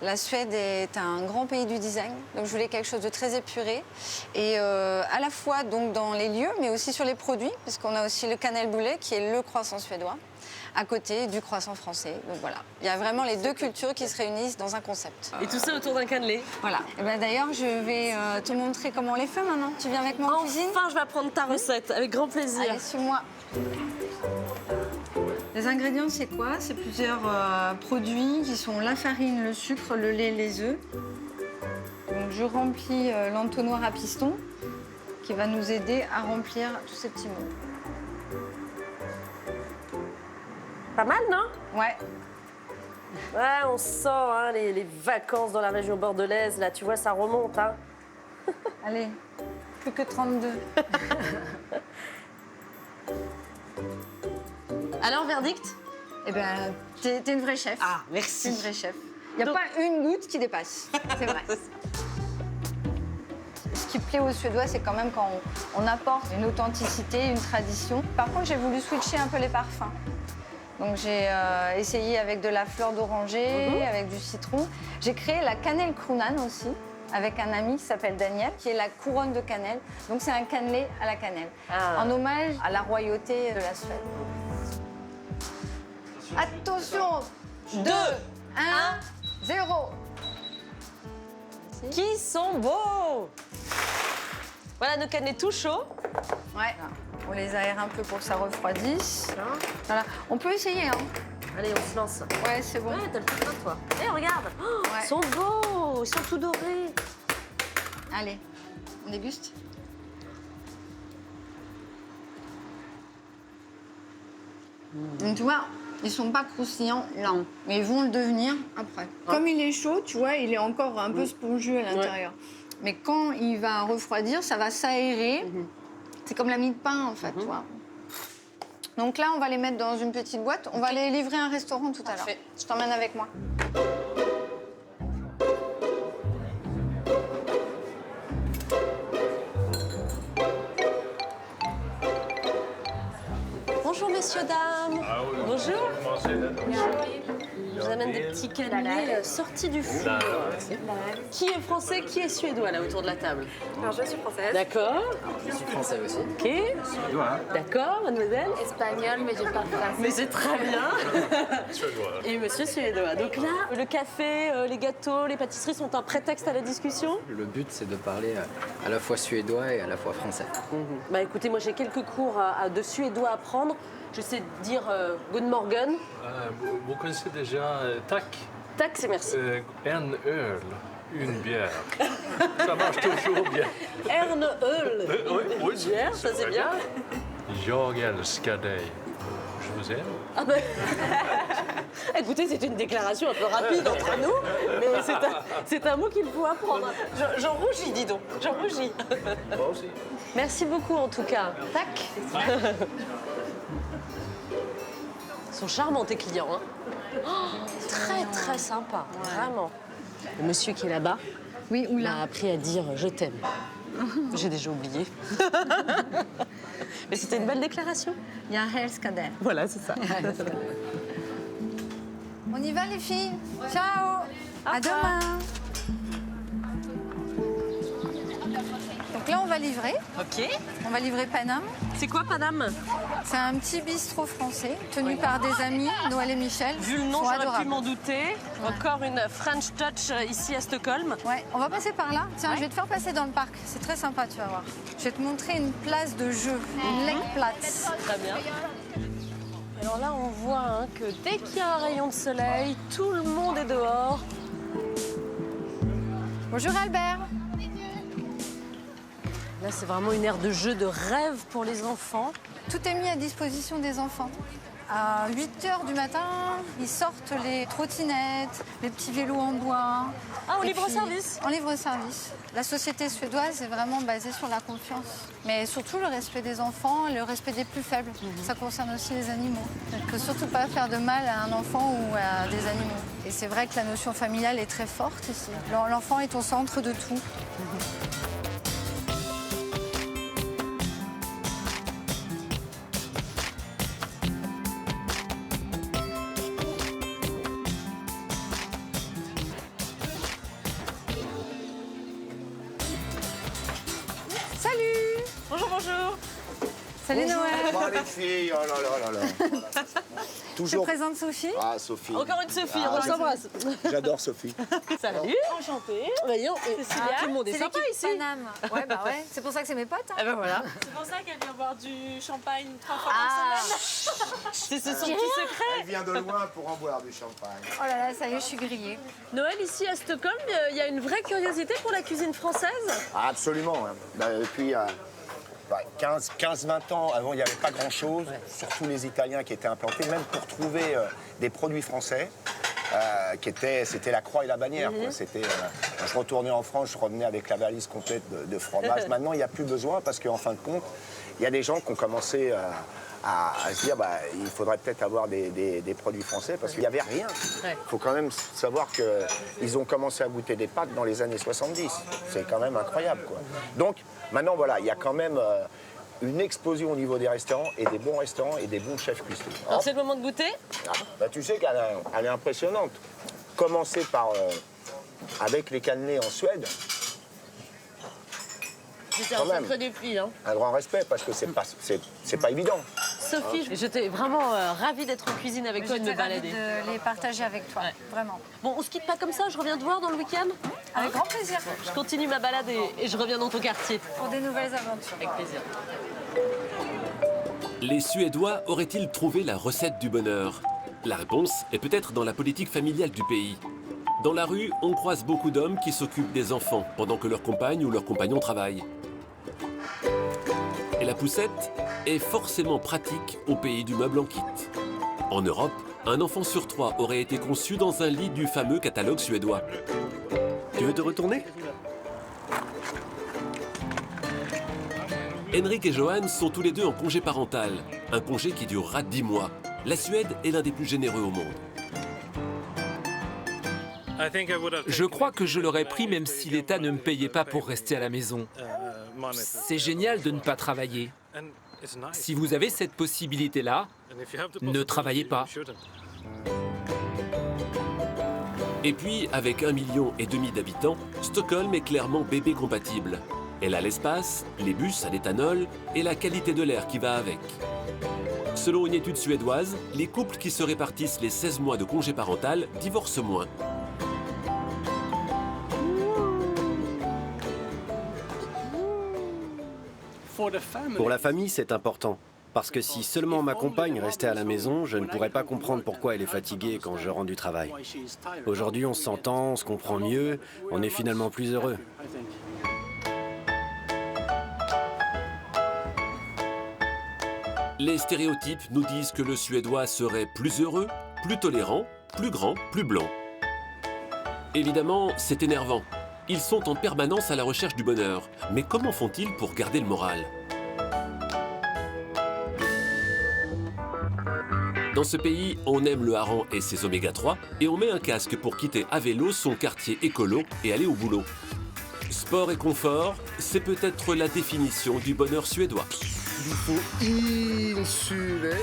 la Suède est un grand pays du design. Donc je voulais quelque chose de très épuré. Et à la fois donc, dans les lieux, mais aussi sur les produits, parce qu'on a aussi le cannelbulle, qui est le croissant suédois, à côté du croissant français. Donc voilà, il y a vraiment les 2 cultures qui se réunissent dans un concept.
Et tout ça autour d'un cannelé.
Voilà. Et ben d'ailleurs, je vais te montrer comment on les fait maintenant. Tu viens avec moi en cuisine?
Enfin, je vais apprendre ta recette, avec grand plaisir.
Allez, suis-moi. Les ingrédients, c'est quoi? C'est plusieurs produits qui sont la farine, le sucre, le lait, les œufs. Donc je remplis l'entonnoir à piston qui va nous aider à remplir tous ces petits mots.
Pas mal, non?
Ouais.
Ouais, on sent les vacances dans la région bordelaise. Là, tu vois, ça remonte.
Allez, plus que 32.
Alors, verdict?
Eh ben, t'es une vraie chef.
Ah, merci.
T'es une vraie chef. Il n'y a pas une goutte qui dépasse. C'est vrai. Ce qui plaît aux Suédois, c'est quand même quand on apporte une authenticité, une tradition. Par contre, j'ai voulu switcher un peu les parfums. Donc j'ai essayé avec de la fleur d'oranger, avec du citron. J'ai créé la cannelle Kronan aussi, avec un ami qui s'appelle Daniel, qui est la couronne de cannelle. Donc c'est un cannelé à la cannelle, en hommage à la royauté de la Suède. Attention, 2, 1, 0.
Qui sont beaux! Voilà nos cannelés tout chauds.
Ouais, on les aère un peu pour que ça refroidisse. Voilà. On peut essayer, hein.
Allez, on se lance.
Ouais, c'est bon.
Ouais, t'as le plus de toi. Eh, regarde, ils sont beaux, ils sont tout dorés.
Allez, on déguste. Donc, tu vois, ils sont pas croustillants là, mais ils vont le devenir après. Comme il est chaud, tu vois, il est encore un peu spongieux à l'intérieur. Mais quand il va refroidir, ça va s'aérer. C'est comme la mie de pain, en fait, tu vois. Donc là, on va les mettre dans une petite boîte. On va les livrer à un restaurant tout à l'heure. Je t'emmène avec moi.
Bonjour, messieurs, dames. Bonjour. Je vous amène des petits cannelés sortis du four. Qui est français, qui est suédois là autour de la table?
Alors je suis française.
D'accord.
Je suis français aussi.
Ok. D'accord, mademoiselle.
Espagnol, mais je parle français.
Mais c'est très bien. Et monsieur suédois. Donc là, le café, les gâteaux, les pâtisseries sont un prétexte à la discussion?
Le but, c'est de parler à la fois suédois et à la fois français.
Bah écoutez, moi j'ai quelques cours de suédois à prendre. Je sais dire Good Morgen.
Vous connaissez déjà TAC?
TAC, c'est merci.
En öl, une bière. Ça marche toujours bien.
Ern öl.
Oui,
Bière, ça c'est bien.
Jag älskar dig. Je vous aime.
Ah ben... Écoutez, c'est une déclaration un peu rapide entre nous, mais c'est un mot qu'il faut apprendre. J'en rougis, dis donc. J'en rougis.
Moi aussi.
Merci beaucoup en tout cas. Tac. Ils sont charmants tes clients. Hein. Oh, très très sympa, vraiment. Le monsieur qui est là-bas m'a appris à dire « je t'aime ». J'ai déjà oublié. Mais c'était une belle déclaration.
Jag älskar dig.
Voilà, c'est ça.
On y va les filles. Ciao. À demain. Donc là, on va livrer.
Ok.
On va livrer Paname.
C'est quoi Paname?
C'est un petit bistrot français tenu par des amis, Noël et Michel.
Vu le nom, j'aurais pu m'en douter. Encore une French touch ici à Stockholm.
Ouais, on va passer par là. Tiens, je vais te faire passer dans le parc. C'est très sympa, tu vas voir. Je vais te montrer une place de jeu, une Lekplats.
Très bien. Alors là, on voit que dès qu'il y a un rayon de soleil, tout le monde est dehors.
Bonjour Albert.
Là, c'est vraiment une aire de jeu, de rêve pour les enfants.
Tout est mis à disposition des enfants. À 8h du matin, ils sortent les trottinettes, les petits vélos en bois.
Ah, en libre-service?
En libre-service. La société suédoise est vraiment basée sur la confiance. Mais surtout le respect des enfants et le respect des plus faibles. Ça concerne aussi les animaux. Il ne faut surtout pas faire de mal à un enfant ou à des animaux. Et c'est vrai que la notion familiale est très forte ici. L'enfant est au centre de tout. Salut Noël.
Bonjour les filles, oh là là là là. Toujours.
Je te présente Sophie.
Ah Sophie.
Encore une Sophie, on s'embrasse.
J'adore Sophie.
Salut. Enchantée. Voyons, tout le monde est sympa ici.
Paname. Ouais, bah ouais. C'est pour ça que c'est mes potes. Hein.
Eh ben voilà.
C'est pour ça qu'elle vient boire du champagne 3 fois par semaine.
C'est son petit secret.
Elle vient de loin pour en boire du champagne.
Oh là là, ça y est, je suis grillée.
Noël, ici à Stockholm, il y a une vraie curiosité pour la cuisine française.
Ah, absolument. Hein. Depuis 15-20 ans, avant, il n'y avait pas grand-chose. Surtout les Italiens qui étaient implantés, même pour trouver des produits français. C'était la croix et la bannière. Quoi. Je retournais en France, je revenais avec la valise complète de fromage. Maintenant, il n'y a plus besoin parce qu'en fin de compte, il y a des gens qui ont commencé à se dire il faudrait peut-être avoir des produits français parce qu'il n'y avait rien. Il faut quand même savoir qu'ils ont commencé à goûter des pâtes dans les années 70. C'est quand même incroyable. Quoi. Donc, maintenant, voilà, il y a quand même une explosion au niveau des restaurants et des bons restaurants et des bons chefs cuistots.
Alors, c'est le moment de goûter.
Tu sais qu'elle est impressionnante. Commencer avec les cannelés en Suède.
C'était un sacré défi. Hein.
Un grand respect parce que c'est pas évident.
Sophie, j'étais vraiment ravie d'être en cuisine avec toi et de me balader.
De les partager avec toi, vraiment.
Bon, on se quitte pas comme ça, je reviens te voir dans le week-end.
Avec grand plaisir.
Je continue ma balade et je reviens dans ton quartier.
Pour des nouvelles aventures.
Avec plaisir.
Les Suédois auraient-ils trouvé la recette du bonheur? La réponse est peut-être dans la politique familiale du pays. Dans la rue, on croise beaucoup d'hommes qui s'occupent des enfants pendant que leur compagne ou leur compagnon travaillent. Et la poussette est forcément pratique au pays du meuble en kit. En Europe, un enfant sur 3 aurait été conçu dans un lit du fameux catalogue suédois.
Tu veux te retourner?
Henrik et Johan sont tous les deux en congé parental, un congé qui durera 10 mois. La Suède est l'un des plus généreux au monde.
Je crois que je l'aurais pris même si l'État ne me payait pas pour rester à la maison. C'est génial de ne pas travailler. Si vous avez cette possibilité-là, ne travaillez pas.
Et puis, avec 1,5 million d'habitants, Stockholm est clairement bébé compatible. Elle a l'espace, les bus à l'éthanol et la qualité de l'air qui va avec. Selon une étude suédoise, les couples qui se répartissent les 16 mois de congé parental divorcent moins.
Pour la famille, c'est important. Parce que si seulement ma compagne restait à la maison, je ne pourrais pas comprendre pourquoi elle est fatiguée quand je rentre du travail. Aujourd'hui, on s'entend, on se comprend mieux, on est finalement plus heureux.
Les stéréotypes nous disent que le Suédois serait plus heureux, plus tolérant, plus grand, plus blanc. Évidemment, c'est énervant. Ils sont en permanence à la recherche du bonheur. Mais comment font-ils pour garder le moral ? Dans ce pays, on aime le hareng et ses oméga 3 et on met un casque pour quitter à vélo son quartier écolo et aller au boulot. Sport et confort, c'est peut-être la définition du bonheur suédois.
Il faut insuler.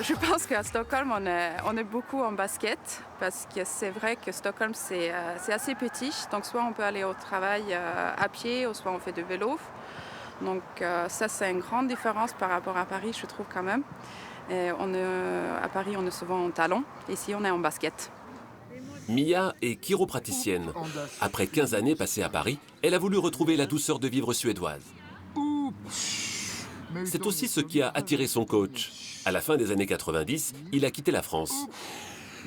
Je pense qu'à Stockholm, on est beaucoup en basket parce que c'est vrai que Stockholm, c'est assez petit. Donc, soit on peut aller au travail à pied, ou soit on fait du vélo. Donc, ça, c'est une grande différence par rapport à Paris, je trouve quand même. Et à Paris, on est souvent en talons. Ici, on est en basket.
Mia est chiropraticienne. Après 15 années passées à Paris, elle a voulu retrouver la douceur de vivre suédoise. C'est aussi ce qui a attiré son coach. À la fin des années 90, il a quitté la France.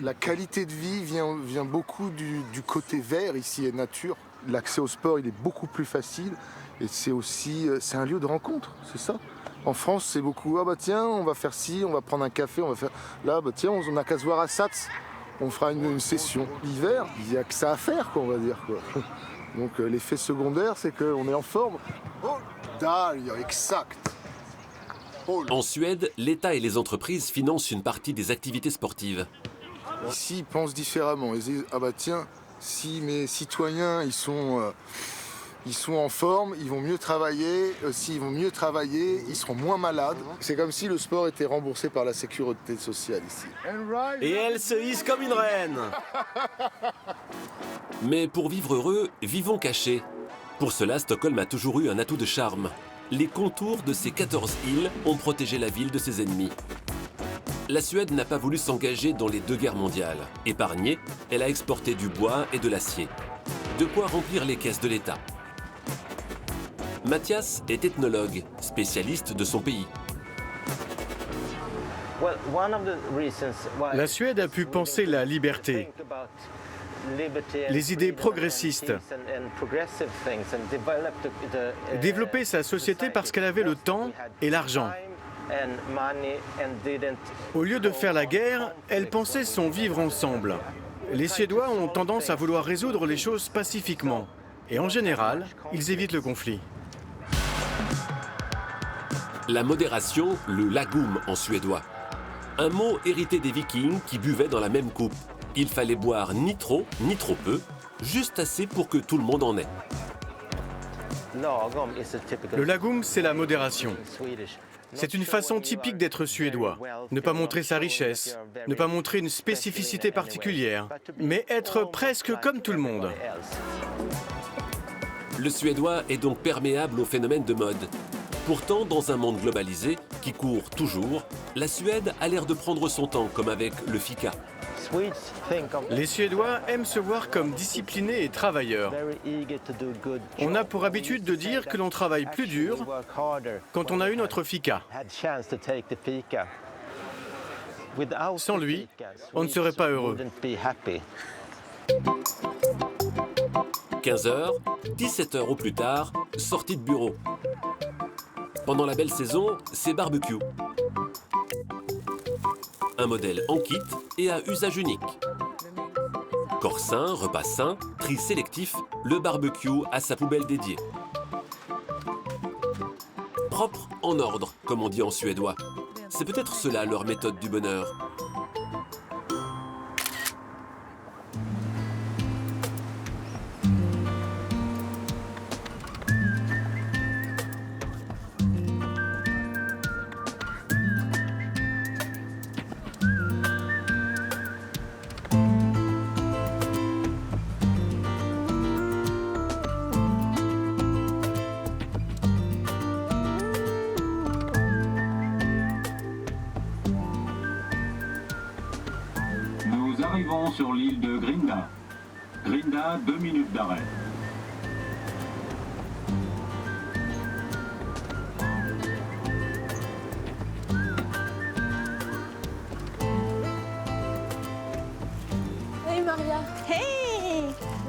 La qualité de vie vient beaucoup du côté vert ici et nature. L'accès au sport, il est beaucoup plus facile. Et c'est un lieu de rencontre, c'est ça. En France, c'est beaucoup, ah bah tiens, on va faire ci, on va prendre un café, on va faire... Là, bah tiens, on n'a qu'à se voir à Sats, on fera une session. L'hiver, il n'y a que ça à faire, quoi, on va dire, quoi. Donc l'effet secondaire, c'est qu'on est en forme. Oh, exact.
En Suède, l'État et les entreprises financent une partie des activités sportives.
Ici, ils pensent différemment. Ils disent, ah bah tiens, si mes citoyens, ils sont en forme, ils vont mieux travailler. S'ils vont mieux travailler, ils seront moins malades. C'est comme si le sport était remboursé par la sécurité sociale ici.
Et elle se hisse comme une reine.
Mais pour vivre heureux, vivons cachés. Pour cela, Stockholm a toujours eu un atout de charme. Les contours de ses 14 îles ont protégé la ville de ses ennemis. La Suède n'a pas voulu s'engager dans les 2 guerres mondiales. Épargnée, elle a exporté du bois et de l'acier. De quoi remplir les caisses de l'État. Mathias est ethnologue, spécialiste de son pays.
La Suède a pu penser la liberté, les idées progressistes, développer sa société parce qu'elle avait le temps et l'argent. Au lieu de faire la guerre, elle pensait son vivre ensemble. Les Suédois ont tendance à vouloir résoudre les choses pacifiquement. Et en général, ils évitent le conflit.
La modération, le lagom en suédois. Un mot hérité des Vikings qui buvaient dans la même coupe. Il fallait boire ni trop peu, juste assez pour que tout le monde en ait.
Le lagom, c'est la modération. C'est une façon typique d'être suédois. Ne pas montrer sa richesse, ne pas montrer une spécificité particulière, mais être presque comme tout le monde.
Le suédois est donc perméable au phénomène de mode. Pourtant, dans un monde globalisé, qui court toujours, la Suède a l'air de prendre son temps, comme avec le fika.
Les Suédois aiment se voir comme disciplinés et travailleurs. On a pour habitude de dire que l'on travaille plus dur quand on a eu notre fika. Sans lui, on ne serait pas heureux.
15h, 17h au plus tard, sortie de bureau. Pendant la belle saison, c'est barbecue. Un modèle en kit et à usage unique. Corps sain, repas sain, tri sélectif, le barbecue a sa poubelle dédiée. Propre en ordre, comme on dit en suédois. C'est peut-être cela leur méthode du bonheur.
arrivons sur l'île de Grinda. Grinda, 2 minutes d'arrêt.
Hey Maria.
Hey!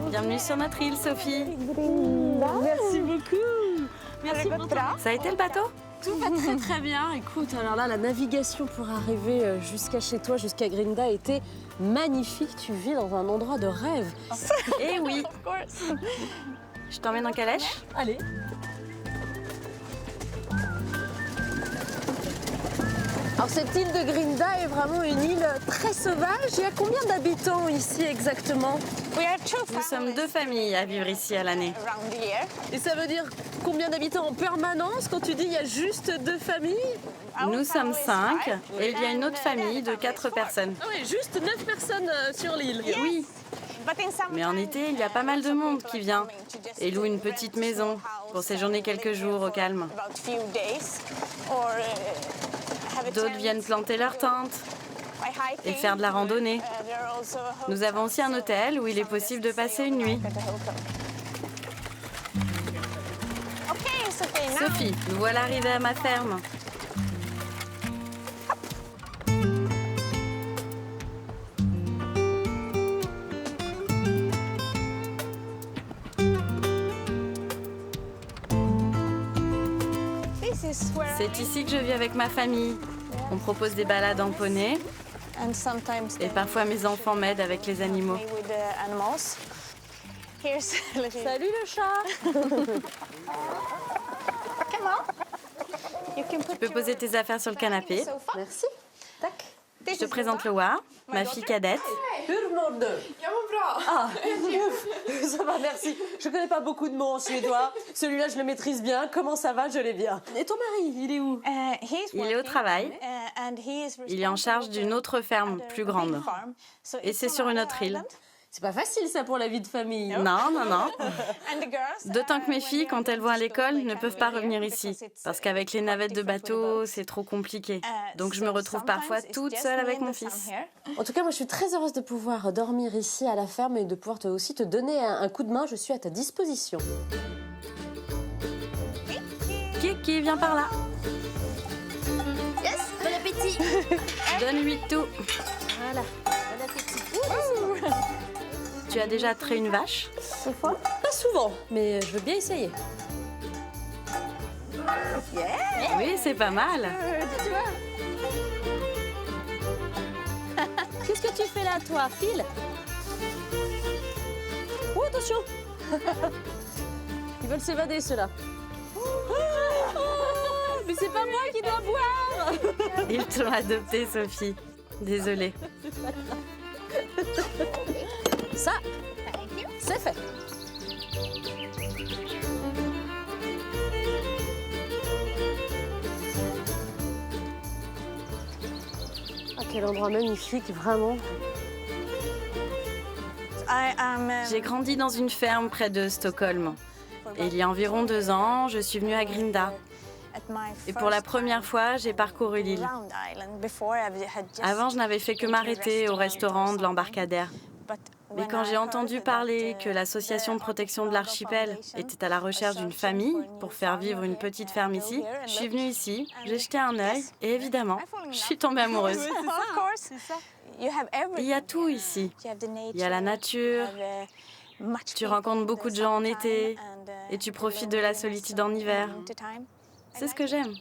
Bienvenue sur notre île, Sophie.
Merci beaucoup. Merci pour toi.
Ça a été le bateau?
Tout va très très bien. Écoute, alors là, la navigation pour arriver jusqu'à chez toi, jusqu'à Grinda, était magnifique. Tu vis dans un endroit de rêve.
Eh oui. Je t'emmène en calèche?
Allez. Alors cette île de Grinda est vraiment une île très sauvage. Il y a combien d'habitants ici exactement?
Nous sommes 2 familles à vivre ici à l'année.
Et ça veut dire combien d'habitants en permanence quand tu dis il y a juste 2 familles?
Nous sommes 5 et il y a une autre famille de 4 personnes.
Ah oui, juste 9 personnes sur l'île.
Oui. Mais en été, il y a pas mal de monde qui vient et loue une petite maison pour séjourner quelques jours au calme. D'autres viennent planter leur tente et faire de la randonnée. Nous avons aussi un hôtel où il est possible de passer une nuit. Sophie, nous voilà arrivés à ma ferme. C'est ici que je vis avec ma famille. On propose des balades en poney et parfois mes enfants m'aident avec les animaux.
Salut le chat.
Tu peux poser tes affaires sur le canapé.
Merci. Tac.
Je te présente Loa, ma fille cadette.
Ah, ça va, merci. Je connais pas beaucoup de mots en suédois. Celui-là, je le maîtrise bien. Comment ça va? Je l'ai bien. Et ton mari, il est où?
Il est au travail. Il est en charge d'une autre ferme plus grande. Et c'est sur une autre île.
C'est pas facile ça pour la vie de famille.
Non, non, non. D'autant que mes filles, quand elles vont à l'école, ne peuvent pas revenir ici. Parce qu'avec les navettes de bateau, c'est trop compliqué. Donc je me retrouve parfois toute seule avec mon fils.
En tout cas, moi je suis très heureuse de pouvoir dormir ici à la ferme et de pouvoir aussi te donner un coup de main. Je suis à ta disposition.
Kiki, viens par là.
Yes, bon appétit.
Donne-lui tout.
Voilà, bon appétit.
Tu as déjà trait une vache?
Pas souvent, mais je veux bien essayer.
Oui, c'est pas mal.
Tu vois. Qu'est-ce que tu fais là, toi, Phil? Oh, attention. Ils veulent s'évader, ceux-là. Mais c'est pas moi qui dois boire.
Ils t'ont adopté, Sophie. Désolée.
Ça, c'est fait. Ah, quel endroit magnifique, vraiment.
J'ai grandi dans une ferme près de Stockholm. Et il y a environ 2 ans, je suis venue à Grinda. Et pour la première fois, j'ai parcouru l'île. Avant, je n'avais fait que m'arrêter au restaurant de l'embarcadère. Mais quand j'ai entendu parler que l'association de protection de l'archipel était à la recherche d'une famille pour faire vivre une petite ferme ici, je suis venue ici, j'ai jeté un œil et évidemment, je suis tombée amoureuse. Il y a tout ici. Il y a la nature, tu rencontres beaucoup de gens en été et tu profites de la solitude en hiver. C'est ce que j'aime.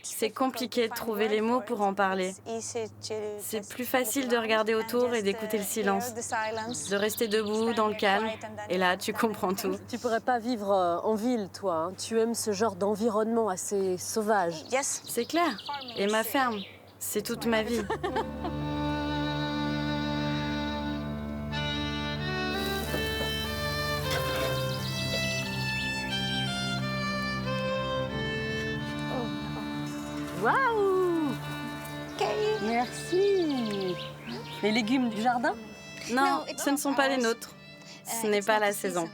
C'est compliqué de trouver les mots pour en parler. C'est plus facile de regarder autour et d'écouter le silence, de rester debout dans le calme. Et là, tu comprends tout.
Tu pourrais pas vivre en ville, toi. Hein. Tu aimes ce genre d'environnement assez sauvage.
C'est clair. Et ma ferme, c'est toute ma vie.
Waouh! Merci! Les légumes du jardin?
Non, ce ne sont pas les nôtres. Ce n'est pas la saison.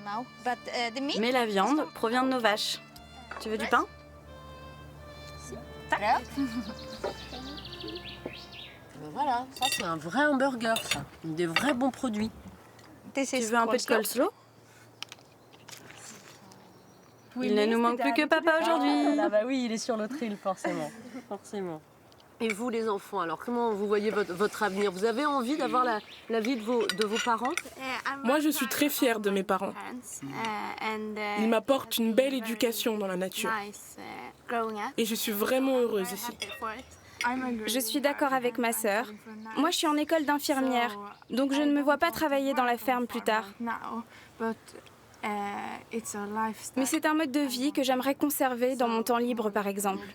Mais la viande provient de nos vaches. Tu veux du pain?
Voilà, ça c'est un vrai hamburger, ça. Des vrais bons produits.
Tu veux un peu de coleslaw? Il ne nous manque plus que papa aujourd'hui.
Ah bah oui, il est sur l'autre île, forcément. Forcément. Et vous, les enfants, alors comment vous voyez votre avenir? Vous avez envie d'avoir la vie de vos parents?
Moi, je suis très fière de mes parents. Ils m'apportent une belle éducation dans la nature. Et je suis vraiment heureuse ici.
Je suis d'accord avec ma sœur. Moi, je suis en école d'infirmière, donc je ne me vois pas travailler dans la ferme plus tard. Mais c'est un mode de vie que j'aimerais conserver dans mon temps libre, par exemple.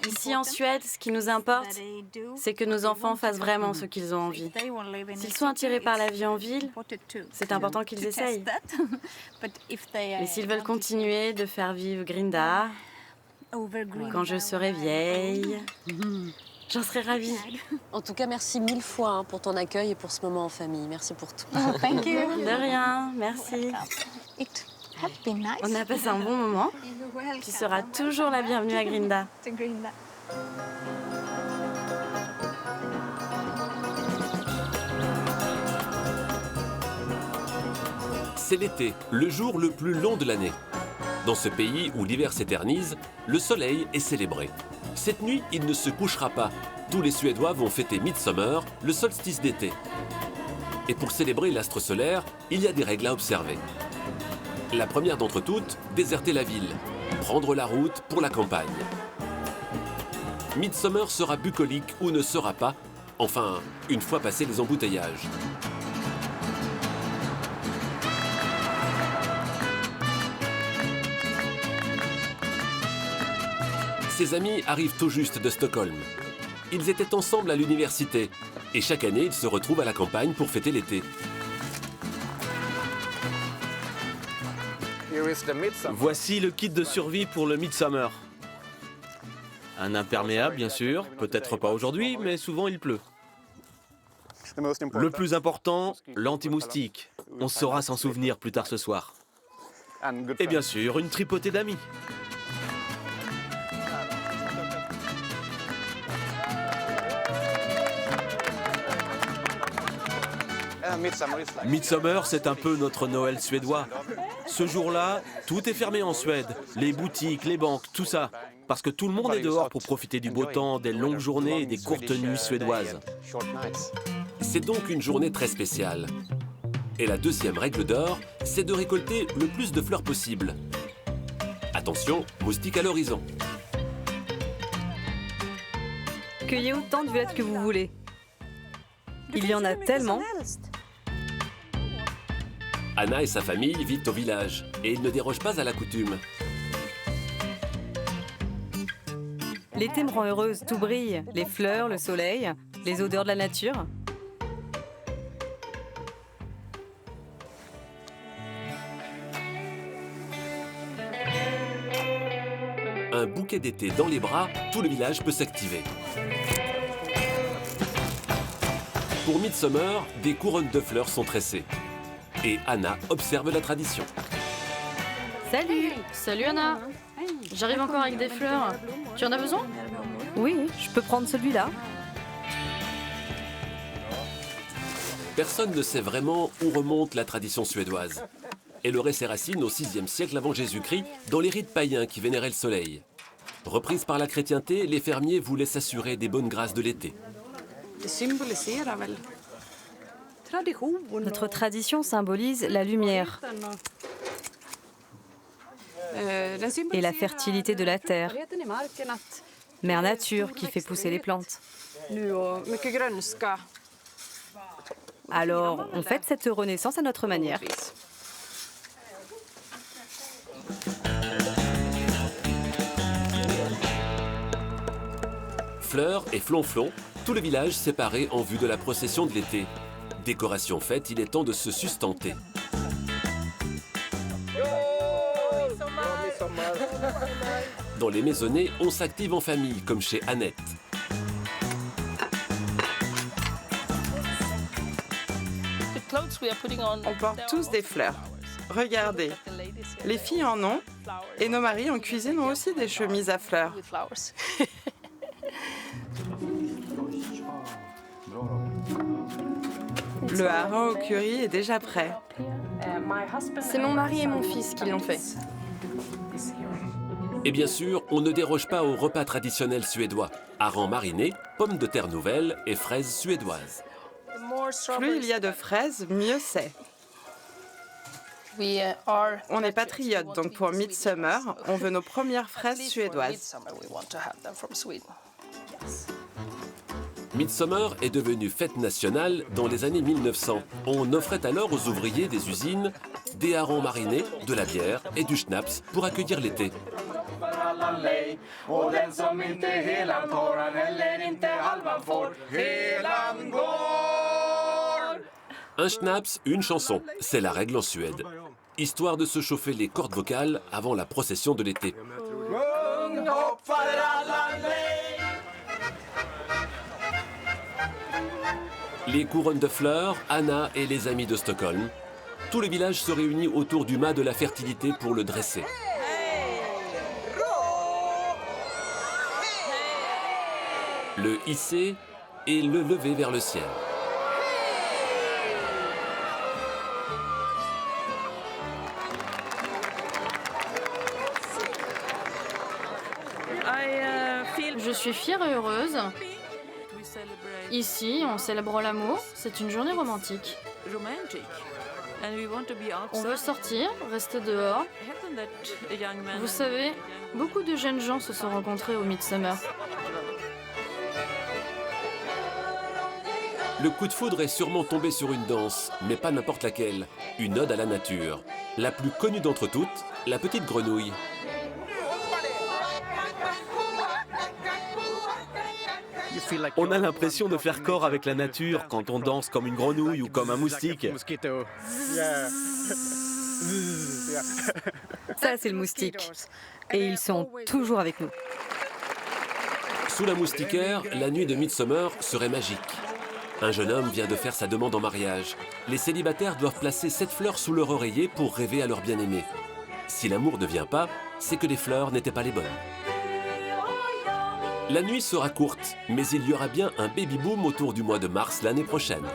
Ici en Suède, ce qui nous importe, c'est que nos enfants fassent vraiment ce qu'ils ont envie. S'ils sont attirés par la vie en ville, c'est important qu'ils essayent. Mais s'ils veulent continuer de faire vivre Grinda, quand je serai vieille, j'en serai ravie.
En tout cas, merci 1000 fois pour ton accueil et pour ce moment en famille. Merci pour tout.
De rien, merci. On a passé un bon moment. Tu seras toujours la bienvenue à Grinda.
C'est l'été, le jour le plus long de l'année. Dans ce pays où l'hiver s'éternise, le soleil est célébré. Cette nuit, il ne se couchera pas. Tous les Suédois vont fêter Midsummer, le solstice d'été. Et pour célébrer l'astre solaire, il y a des règles à observer. La première d'entre toutes, déserter la ville, prendre la route pour la campagne. Midsummer sera bucolique ou ne sera pas, enfin, une fois passés les embouteillages. Ses amis arrivent tout juste de Stockholm. Ils étaient ensemble à l'université et chaque année, ils se retrouvent à la campagne pour fêter l'été.
Voici le kit de survie pour le Midsummer. Un imperméable, bien sûr, peut-être pas aujourd'hui, mais souvent il pleut. Le plus important, l'anti-moustique. On saura s'en souvenir plus tard ce soir. Et bien sûr, une tripotée d'amis. Midsummer, c'est un peu notre Noël suédois. Ce jour-là, tout est fermé en Suède. Les boutiques, les banques, tout ça. Parce que tout le monde est dehors pour profiter du beau temps, des longues journées et des courtes nuits suédoises.
C'est donc une journée très spéciale. Et la deuxième règle d'or, c'est de récolter le plus de fleurs possible. Attention, moustiques à l'horizon.
Cueillez autant de violettes que vous voulez. Il y en a tellement.
Anna et sa famille vivent au village et ils ne dérogent pas à la coutume.
L'été me rend heureuse, tout brille. Les fleurs, le soleil, les odeurs de la nature.
Un bouquet d'été dans les bras, tout le village peut s'activer. Pour Midsummer, des couronnes de fleurs sont tressées. Et Anna observe la tradition.
Salut! Salut Anna! J'arrive encore avec des fleurs. Tu en as besoin?
Oui, je peux prendre celui-là.
Personne ne sait vraiment où remonte la tradition suédoise. Elle aurait ses racines au VIe siècle avant Jésus-Christ dans les rites païens qui vénéraient le soleil. Reprise par la chrétienté, les fermiers voulaient s'assurer des bonnes grâces de l'été.
Notre tradition symbolise la lumière et la fertilité de la terre. Mère nature qui fait pousser les plantes. Alors, on fête cette renaissance à notre manière.
Fleurs et flonflons, tout le village séparé en vue de la procession de l'été. Décoration faite, il est temps de se sustenter. Dans les maisonnées, on s'active en famille, comme chez Annette.
On porte tous des fleurs. Regardez, les filles en ont, et nos maris en cuisine ont aussi des chemises à fleurs.
Le hareng au curry est déjà prêt.
C'est mon mari et mon fils qui l'ont fait.
Et bien sûr, on ne déroge pas au repas traditionnel suédois. Hareng mariné, pommes de terre nouvelles et fraises suédoises.
Plus il y a de fraises, mieux c'est. On est patriotes, donc pour Midsummer, on veut nos premières fraises suédoises.
Midsummer est devenue fête nationale dans les années 1900. On offrait alors aux ouvriers des usines des harengs marinés, de la bière et du schnapps pour accueillir l'été. Un schnapps, une chanson, c'est la règle en Suède. Histoire de se chauffer les cordes vocales avant la procession de l'été. Les couronnes de fleurs, Anna et les amis de Stockholm. Tout le village se réunit autour du mât de la fertilité pour le dresser. Le hisser et le lever vers le ciel.
Je suis fière et heureuse. Ici, on célèbre l'amour. C'est une journée romantique. On veut sortir, rester dehors. Vous savez, beaucoup de jeunes gens se sont rencontrés au Midsummer.
Le coup de foudre est sûrement tombé sur une danse, mais pas n'importe laquelle. Une ode à la nature. La plus connue d'entre toutes, la petite grenouille.
On a l'impression de faire corps avec la nature quand on danse comme une grenouille ou comme un moustique.
Ça, c'est le moustique. Et ils sont toujours avec nous.
Sous la moustiquaire, la nuit de Midsummer serait magique. Un jeune homme vient de faire sa demande en mariage. Les célibataires doivent placer 7 fleurs sous leur oreiller pour rêver à leur bien-aimé. Si l'amour ne vient pas, c'est que les fleurs n'étaient pas les bonnes. La nuit sera courte, mais il y aura bien un baby-boom autour du mois de mars l'année prochaine.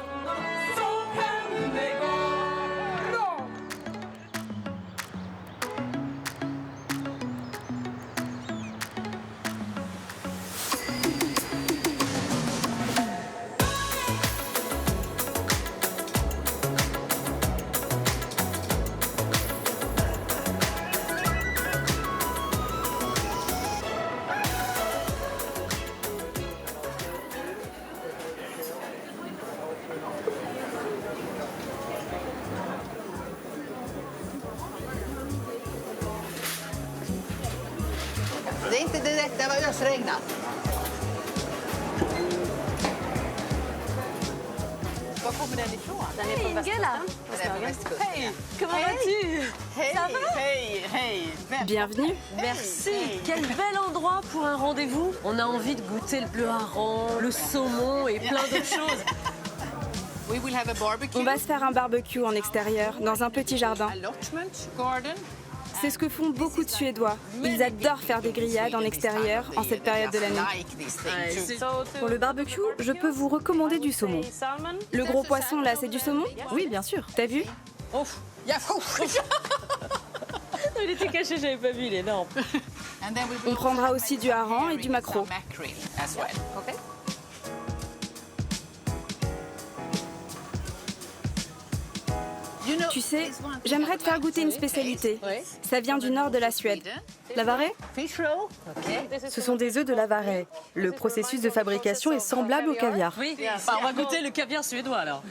Det är inte direkt, det var ösregnat. Var kommer den ifrån? Den är från västkusten. Den är från västkusten.
Hey, comment vas-tu?
Hej,
Ça va?
hej, hej.
Bienvenue.
Merci. Quel bel endroit pour un rendez-vous. On a envie de goûter le bleu hareng, le saumon et plein d'autres choses.
We will have a barbecue.
On va se faire un barbecue en extérieur, dans un petit jardin. C'est ce que font beaucoup de Suédois. Ils adorent faire des grillades en extérieur en cette période de l'année. Pour le barbecue, je peux vous recommander du saumon. Le gros poisson là, c'est du saumon? Oui, bien sûr. T'as vu?
Il était caché, j'avais pas vu, il est énorme.
On prendra aussi du hareng et du maquereau. Tu sais, j'aimerais te faire goûter une spécialité. Ça vient du nord de la Suède. La varée? Ce sont des œufs de la varée. Le processus de fabrication est semblable au caviar.
Oui, bah, on va goûter le caviar suédois alors.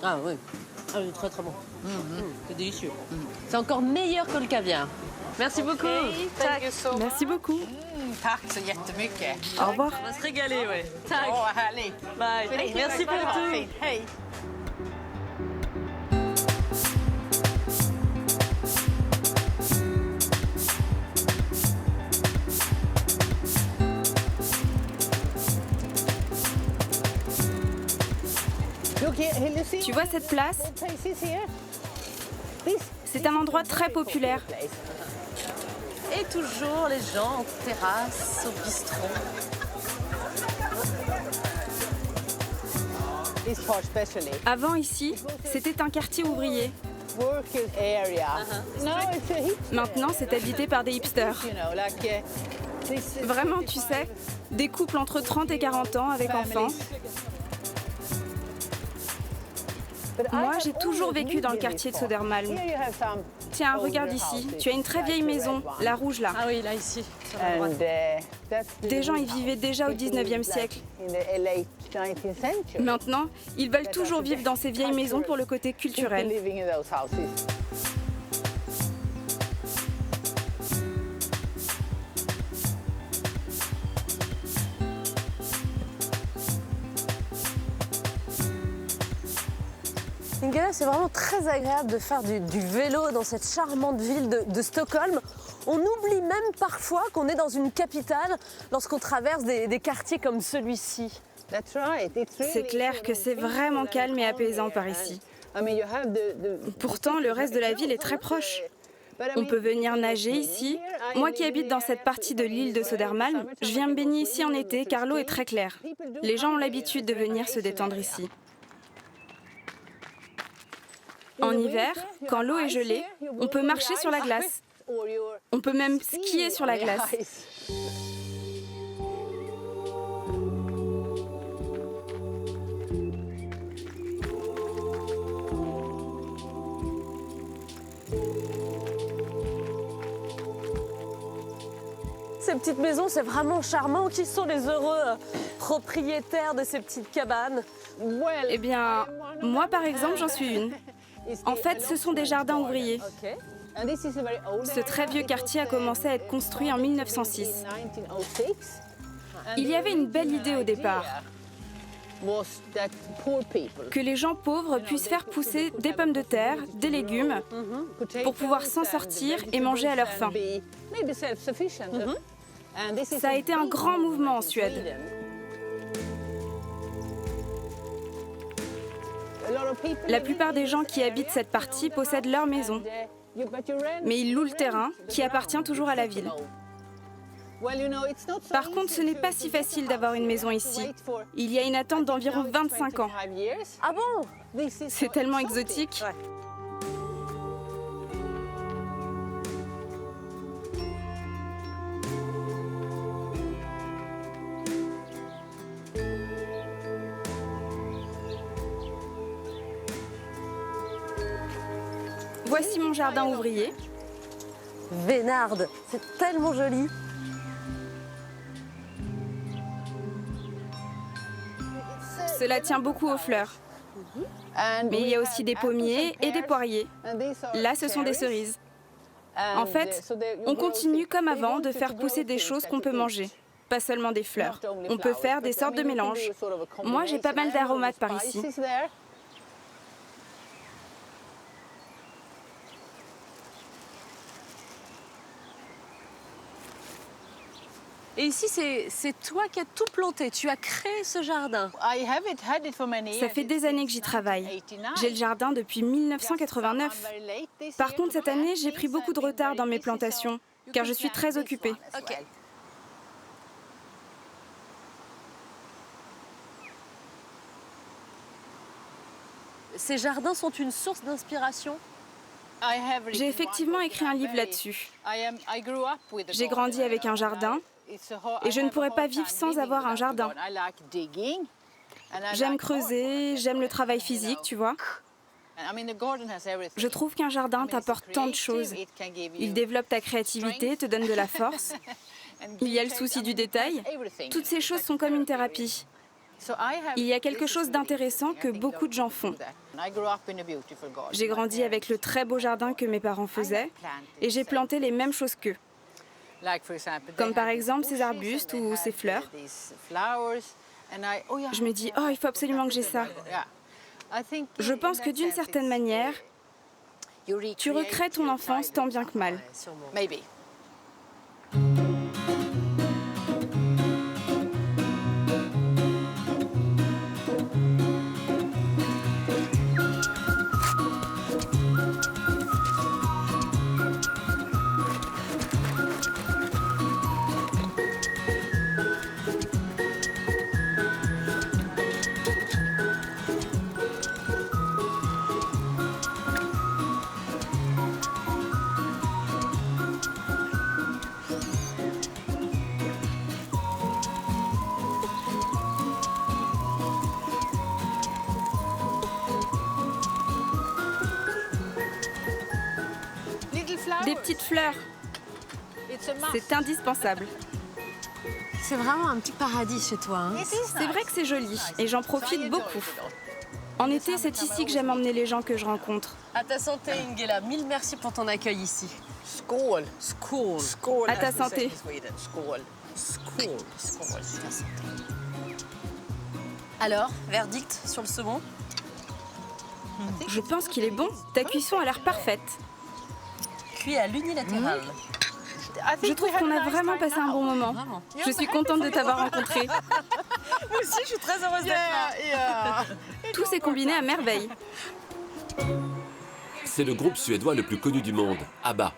Ah oui, ah, il est très très bon. C'est délicieux. C'est encore meilleur que le caviar. Merci beaucoup.
Merci beaucoup.
Tack så jättemycket.
Au revoir.
On va se régaler, ouais. Tack.
Åh, vad härligt.
Bye. Merci pour tout.
Hej.
Tu vois cette place? C'est un endroit très populaire.
Et toujours les gens en terrasse, au bistrot.
Avant, ici, c'était un quartier ouvrier. Maintenant, c'est habité par des hipsters. Vraiment, tu sais, des couples entre 30 et 40 ans avec enfants. Moi, j'ai toujours vécu dans le quartier de Södermalm. Tiens, regarde ici. Tu as une très vieille maison, la rouge là.
Ah oui, là, ici, sur la droite.
Des gens y vivaient déjà au 19e siècle. Maintenant, ils veulent toujours vivre dans ces vieilles maisons pour le côté culturel.
Ingela, c'est vraiment très agréable de faire du vélo dans cette charmante ville de Stockholm. On oublie même parfois qu'on est dans une capitale lorsqu'on traverse des quartiers comme celui-ci.
C'est clair que c'est vraiment calme et apaisant par ici. Pourtant, le reste de la ville est très proche. On peut venir nager ici. Moi qui habite dans cette partie de l'île de Södermalm, je viens me baigner ici en été car l'eau est très claire. Les gens ont l'habitude de venir se détendre ici. En hiver, quand l'eau est gelée, on peut marcher sur la glace. On peut même skier sur la glace.
Ces petites maisons, c'est vraiment charmant. Qui sont les heureux propriétaires de ces petites cabanes?
Eh bien, moi par exemple, j'en suis une. En fait, ce sont des jardins ouvriers. Ce très vieux quartier a commencé à être construit en 1906. Il y avait une belle idée au départ. Que les gens pauvres puissent faire pousser des pommes de terre, des légumes, pour pouvoir s'en sortir et manger à leur faim. Ça a été un grand mouvement en Suède. La plupart des gens qui habitent cette partie possèdent leur maison, mais ils louent le terrain qui appartient toujours à la ville. Par contre, ce n'est pas si facile d'avoir une maison ici. Il y a une attente d'environ 25 ans.
Ah bon?
C'est tellement exotique. Voici mon jardin ouvrier.
Vénarde, c'est tellement joli.
Cela tient beaucoup aux fleurs. Mais il y a aussi des pommiers et des poiriers. Là, ce sont des cerises. En fait, on continue comme avant de faire pousser des choses qu'on peut manger, pas seulement des fleurs. On peut faire des sortes de mélanges. Moi, j'ai pas mal d'aromates par ici.
Et ici, c'est toi qui as tout planté. Tu as créé ce jardin.
Ça fait des années que j'y travaille. J'ai le jardin depuis 1989. Par contre, cette année, j'ai pris beaucoup de retard dans mes plantations, car je suis très occupée.
Okay. Ces jardins sont une source d'inspiration?
J'ai effectivement écrit un livre là-dessus. J'ai grandi avec un jardin. Et je ne pourrais pas vivre sans avoir un jardin. J'aime creuser, j'aime le travail physique, tu vois. Je trouve qu'un jardin t'apporte tant de choses. Il développe ta créativité, te donne de la force. Il y a le souci du détail. Toutes ces choses sont comme une thérapie. Il y a quelque chose d'intéressant que beaucoup de gens font. J'ai grandi avec le très beau jardin que mes parents faisaient et j'ai planté les mêmes choses qu'eux. Comme par exemple ces arbustes ou ces fleurs. Je me dis, oh, il faut absolument que j'ai ça. Je pense que d'une certaine manière, tu recrées ton enfance tant bien que mal. Les petites fleurs. C'est indispensable.
C'est vraiment un petit paradis chez toi. Hein.
C'est vrai que c'est joli et j'en profite beaucoup. En été, c'est ici que j'aime emmener les gens que je rencontre.
À ta santé, Ingela. Mille merci pour ton accueil ici. Skål. Skål. Skål.
À ta santé.
Skål. Skål. Skål. Alors, verdict sur le saumon?
Je pense qu'il est bon. Ta cuisson a l'air parfaite.
Cuit à l'unilatéral.
Je trouve qu'on a vraiment passé un bon moment. Je suis contente de t'avoir rencontré.
Moi aussi, je suis très heureuse d'être là.
Tout s'est combiné à merveille.
C'est le groupe suédois le plus connu du monde, ABBA.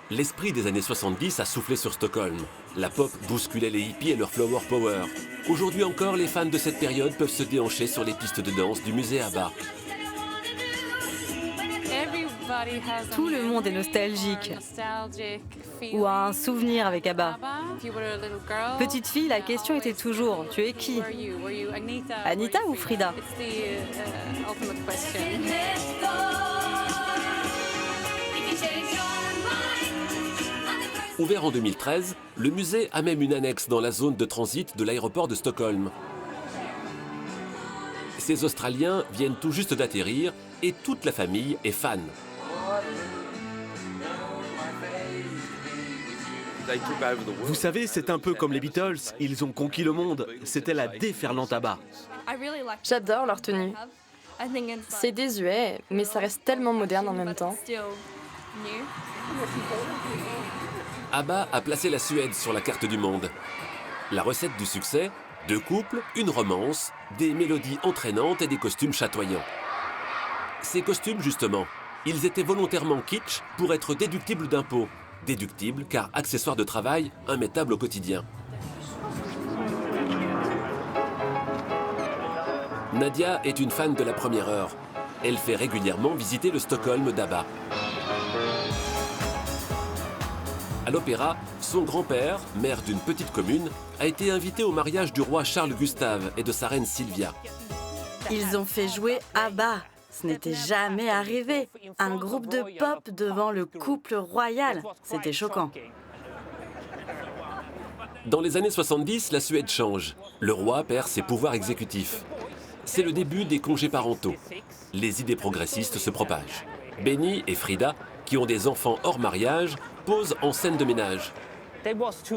L'esprit des années 70 a soufflé sur Stockholm. La pop bousculait les hippies et leur flower power. Aujourd'hui encore, les fans de cette période peuvent se déhancher sur les pistes de danse du musée ABBA.
Tout le monde est nostalgique ou a un souvenir avec ABBA. Petite fille, la question était toujours, tu es qui? Anita ou Frida?
Ouvert en 2013, le musée a même une annexe dans la zone de transit de l'aéroport de Stockholm. Ces Australiens viennent tout juste d'atterrir et toute la famille est fan.
Vous savez, c'est un peu comme les Beatles, ils ont conquis le monde. C'était la déferlante ABBA.
J'adore leur tenue. C'est désuet, mais ça reste tellement moderne en même temps.
ABBA a placé la Suède sur la carte du monde. La recette du succès, 2 couples, une romance, des mélodies entraînantes et des costumes chatoyants. Ces costumes, justement, ils étaient volontairement kitsch pour être déductibles d'impôts. Déductibles car accessoires de travail, immettables au quotidien. Nadia est une fan de la première heure. Elle fait régulièrement visiter le Stockholm d'ABBA. À l'opéra, son grand-père, maire d'une petite commune, a été invité au mariage du roi Charles Gustave et de sa reine Sylvia.
Ils ont fait jouer ABBA. Ce n'était jamais arrivé. Un groupe de pop devant le couple royal. C'était choquant.
Dans les années 70, la Suède change. Le roi perd ses pouvoirs exécutifs. C'est le début des congés parentaux. Les idées progressistes se propagent. Benny et Frida, qui ont des enfants hors mariage, posent en scène de ménage.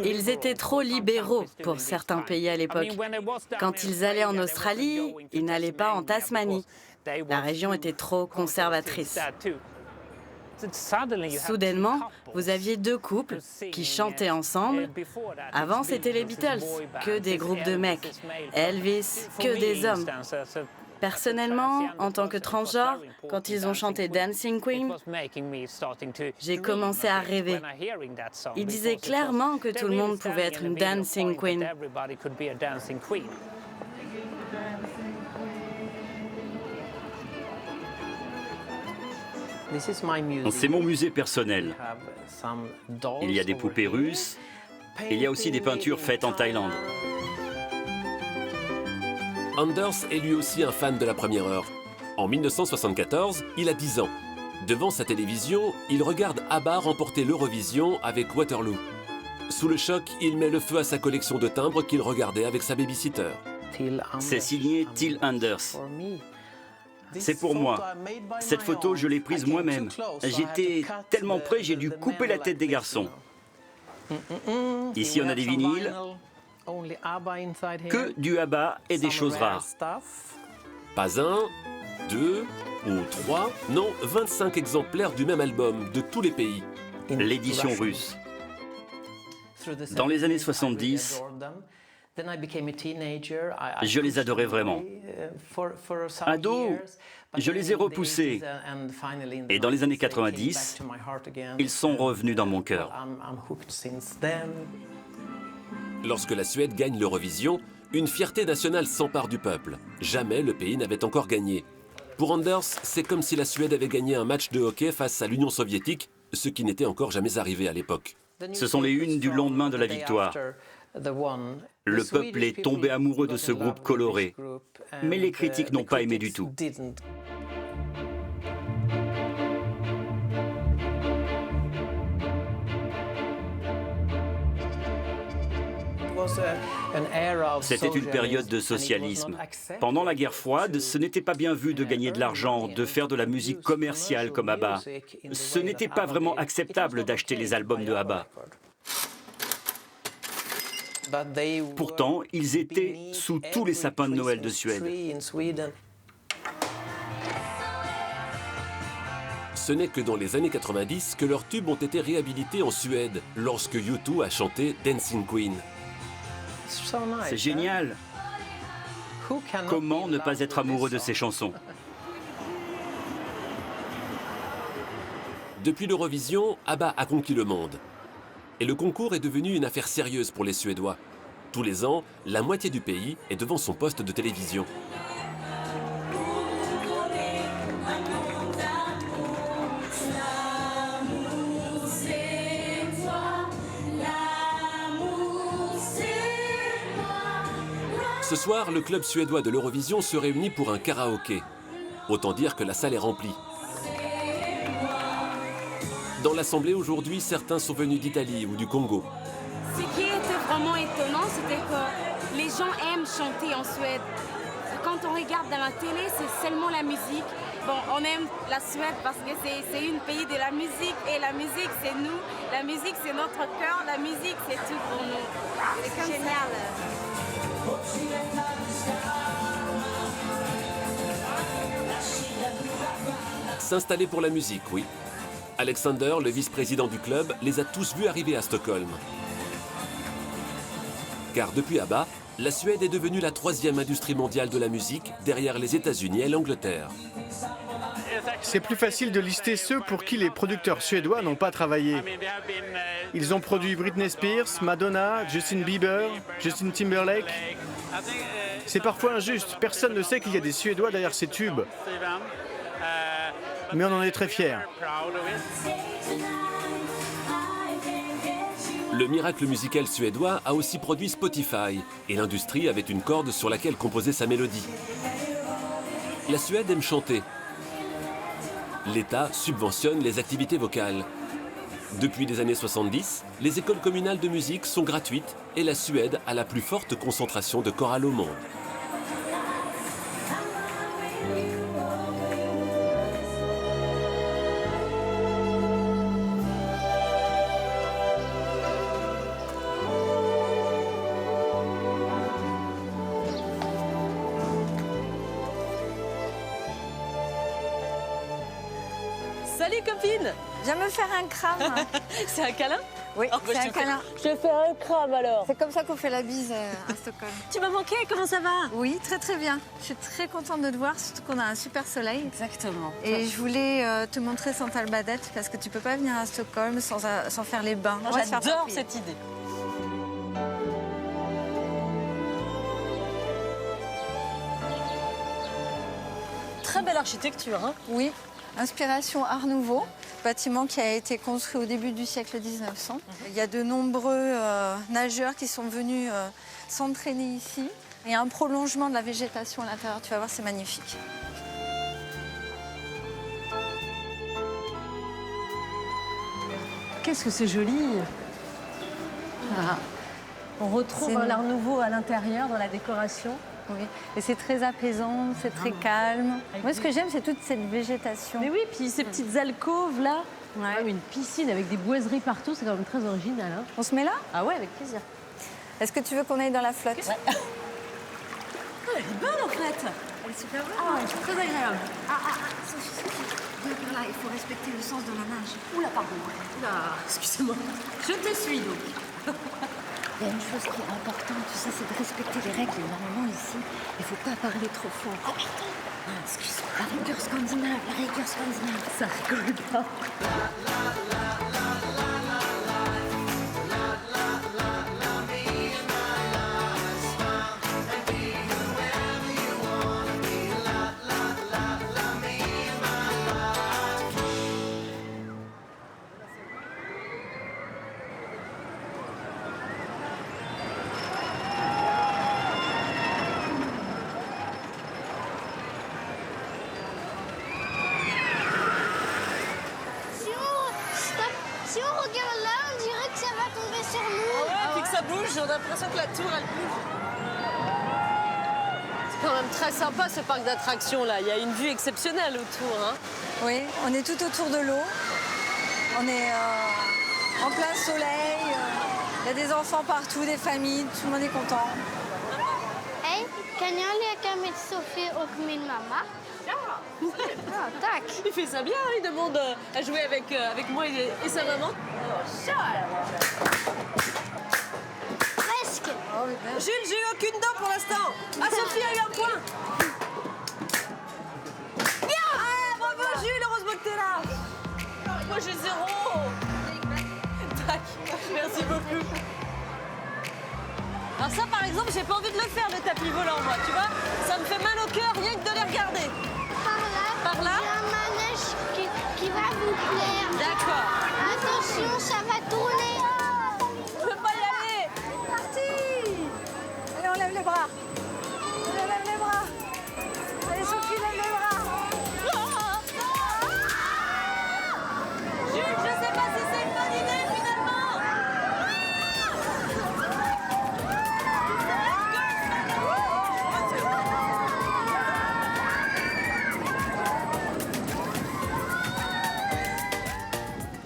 Ils étaient trop libéraux pour certains pays à l'époque. Quand ils allaient en Australie, ils n'allaient pas en Tasmanie. La région était trop conservatrice. Soudainement, vous aviez 2 couples qui chantaient ensemble. Avant, c'était les Beatles, que des groupes de mecs. Elvis, que des hommes. Personnellement, en tant que transgenre, quand ils ont chanté Dancing Queen, j'ai commencé à rêver. Ils disaient clairement que tout le monde pouvait être une Dancing Queen.
C'est mon musée personnel. Il y a des poupées russes, et il y a aussi des peintures faites en Thaïlande.
Anders est lui aussi un fan de la première heure. En 1974, il a 10 ans. Devant sa télévision, il regarde ABBA remporter l'Eurovision avec Waterloo. Sous le choc, il met le feu à sa collection de timbres qu'il regardait avec sa babysitter.
C'est signé Till Anders. C'est pour moi. Cette photo, je l'ai prise moi-même. J'étais tellement près, j'ai dû couper la tête des garçons. Ici, on a des vinyles, que du ABBA et des choses rares.
Pas 1, 2 ou 3, non, 25 exemplaires du même album de tous les pays.
L'édition russe. Dans les années 70, je les adorais vraiment. Ado, je les ai repoussés. Et dans les années 90, ils sont revenus dans mon cœur.
Lorsque la Suède gagne l'Eurovision, une fierté nationale s'empare du peuple. Jamais le pays n'avait encore gagné. Pour Anders, c'est comme si la Suède avait gagné un match de hockey face à l'Union soviétique, ce qui n'était encore jamais arrivé à l'époque.
Ce sont les unes du lendemain de la victoire. Le peuple est tombé amoureux de ce groupe coloré, mais les critiques n'ont pas aimé du tout. C'était une période de socialisme. Pendant la guerre froide, ce n'était pas bien vu de gagner de l'argent, de faire de la musique commerciale comme ABBA. Ce n'était pas vraiment acceptable d'acheter les albums de ABBA. Pourtant, ils étaient sous tous les sapins de Noël de Suède.
Ce n'est que dans les années 90 que leurs tubes ont été réhabilités en Suède, lorsque U2 a chanté Dancing Queen.
C'est génial. Comment ne pas être amoureux de ces chansons?
Depuis l'Eurovision, ABBA a conquis le monde. Et le concours est devenu une affaire sérieuse pour les Suédois. Tous les ans, la moitié du pays est devant son poste de télévision. Ce soir, le club suédois de l'Eurovision se réunit pour un karaoké. Autant dire que la salle est remplie. Dans l'assemblée aujourd'hui, certains sont venus d'Italie ou du Congo.
Ce qui était vraiment étonnant, c'était que les gens aiment chanter en Suède. Quand on regarde dans la télé, c'est seulement la musique. Bon, on aime la Suède parce que c'est un pays de la musique et la musique c'est nous. La musique c'est notre cœur, la musique c'est tout pour nous. C'est génial.
S'installer pour la musique, oui. Alexander, le vice-président du club, les a tous vus arriver à Stockholm. Car depuis ABBA, la Suède est devenue la 3e industrie mondiale de la musique, derrière les États-Unis et l'Angleterre.
C'est plus facile de lister ceux pour qui les producteurs suédois n'ont pas travaillé. Ils ont produit Britney Spears, Madonna, Justin Bieber, Justin Timberlake. C'est parfois injuste, personne ne sait qu'il y a des Suédois derrière ces tubes. Mais on en est très fiers.
Le miracle musical suédois a aussi produit Spotify, et l'industrie avait une corde sur laquelle composer sa mélodie. La Suède aime chanter. L'État subventionne les activités vocales. Depuis les années 70, les écoles communales de musique sont gratuites et la Suède a la plus forte concentration de chorales au monde.
Salut copine!
Viens me faire un crâne.
C'est un câlin?
Oui, c'est un câlin.
Je te fais un crâne alors.
C'est comme ça qu'on fait la bise à Stockholm.
Tu m'as manqué, comment ça va?
Oui, très très bien. Je suis très contente de te voir, surtout qu'on a un super soleil.
Exactement.
Et je voulais te montrer Santal Badet parce que tu peux pas venir à Stockholm sans faire les bains.
J'adore cette idée. Très belle architecture, hein?
Oui. Inspiration Art Nouveau, bâtiment qui a été construit au début du siècle 1900. Il y a de nombreux nageurs qui sont venus s'entraîner ici. Il y a un prolongement de la végétation à l'intérieur, tu vas voir, c'est magnifique.
Qu'est-ce que c'est joli! Ah. On retrouve l'Art Nouveau à l'intérieur, dans la décoration.
Oui, et c'est très apaisant, c'est très calme. Moi, ce que j'aime, c'est toute cette végétation.
Mais oui, puis ces petites alcôves là, une piscine avec des boiseries partout, c'est quand même très original. Hein.
On se met là?
Ah ouais, avec plaisir.
Est-ce que tu veux qu'on aille dans la flotte?
Ouais. Elle est bonne en fait.
Elle est super bonne.
Ah, c'est très agréable.
Sophie, viens par là, il faut respecter le sens de la nage.
Oula, pardon. Oula, excusez-moi. Je te suis donc.
Il y a une chose qui est importante, tu sais, c'est de respecter les règles. Normalement, ici, il ne faut pas parler trop fort. Oh, pardon. Ah, excuse-moi. La rigueur scandinave, la rigueur scandinave.
Ça rigole pas.
Si on regarde là, on dirait que ça va tomber sur nous.
Ah ouais, puis que ça bouge, j'ai l'impression que la tour, elle bouge. quand même très sympa ce parc d'attractions là. Il y a une vue exceptionnelle autour. Hein.
Oui, on est tout autour de l'eau. On est en plein soleil. Il y a des enfants partout, des familles, tout le monde est content.
Hey, kan jag leka med Sofie och min mamma?
Ah, tac. Il fait ça bien, il demande à jouer avec moi et sa maman.
Presque.
Jules, j'ai eu aucune dent pour l'instant. Ah, Sophie a eu un point. Ah, bravo Jules, heureusement que t'es là. Moi j'ai 0. Tac, merci beaucoup. Alors ça par exemple, j'ai pas envie de le faire le tapis volant moi, tu vois. Ça me fait mal au cœur rien que de les regarder. Par là,
il y a un manège qui va vous plaire.
D'accord.
Attention, ça va tourner.
Je peux pas y aller.
C'est parti. Allez, on lève les bras. On lève les bras. Allez, Sophie, lève les bras.
Jules, je sais pas si c'est une bonne idée finalement.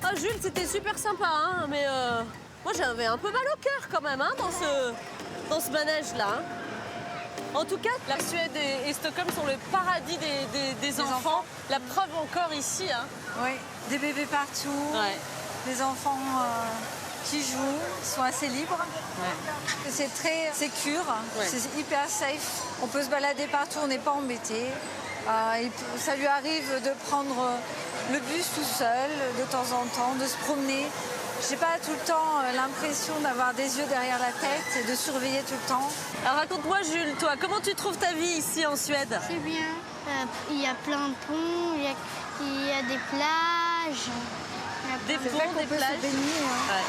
Ah Jules, c'était super sympa, hein, mais moi j'avais un peu mal au cœur quand même hein, dans ce manège-là. Hein. En tout cas, la Suède et Stockholm sont le paradis des enfants. La preuve encore ici. Hein.
Oui, des bébés partout, des enfants qui jouent, sont assez libres. Ouais. C'est très sécure, c'est hyper safe. On peut se balader partout, on n'est pas embêté. Ça lui arrive de prendre le bus tout seul de temps en temps, de se promener. Je n'ai pas tout le temps l'impression d'avoir des yeux derrière la tête et de surveiller tout le temps.
Alors raconte-moi Jules, toi, comment tu trouves ta vie ici en Suède?
C'est bien. Il y a plein de ponts, il y a des plages.
Des ponts, des plages.
Se baigner, hein.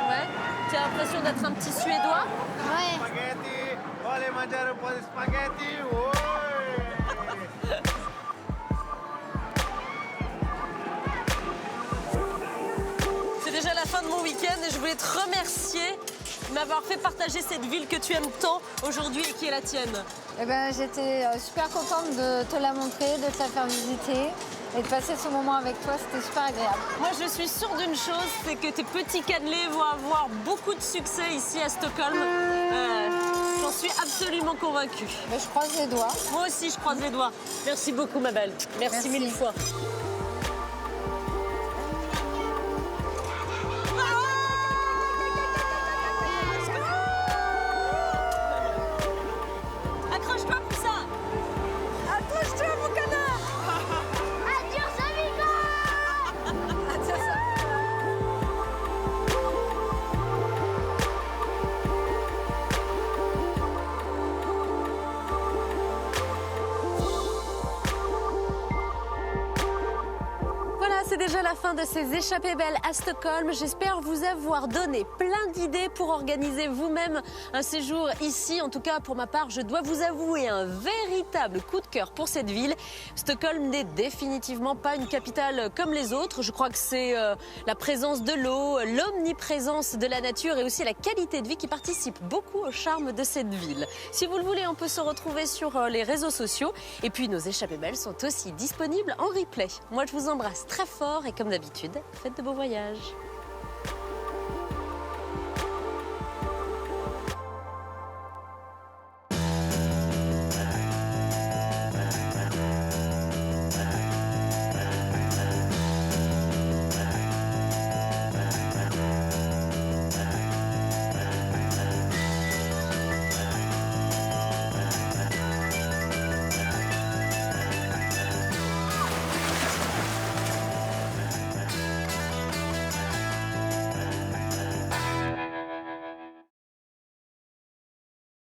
Ouais. Tu as l'impression d'être un petit Suédois?
Ouais.
C'est déjà la fin de mon week-end et je voulais te remercier de m'avoir fait partager cette ville que tu aimes tant aujourd'hui et qui est la tienne.
Eh ben, j'étais super contente de te la montrer, de te la faire visiter et de passer ce moment avec toi, c'était super agréable.
Moi, je suis sûre d'une chose, c'est que tes petits cannelés vont avoir beaucoup de succès ici à Stockholm. J'en suis absolument convaincue.
Ben, je croise les doigts.
Moi aussi, je croise les doigts. Merci beaucoup, ma belle. Merci mille fois. Accroche-toi pour ça. Accroche-toi, mon canard.
Adios, amigos.
Voilà, c'est déjà la fin de ces échappées belles à Stockholm. J'espère vous avoir donné plein d'idées pour organiser vous-même un séjour ici. En tout cas, pour ma part, je dois vous avouer un véritable coup de cœur pour cette ville. Stockholm n'est définitivement pas une capitale comme les autres. Je crois que c'est la présence de l'eau, l'omniprésence de la nature et aussi la qualité de vie qui participent beaucoup au charme de cette ville. Si vous le voulez, on peut se retrouver sur les réseaux sociaux. Et puis, nos échappées belles sont aussi disponibles en replay. Moi, je vous embrasse très fort et comme d'habitude, faites de beaux voyages.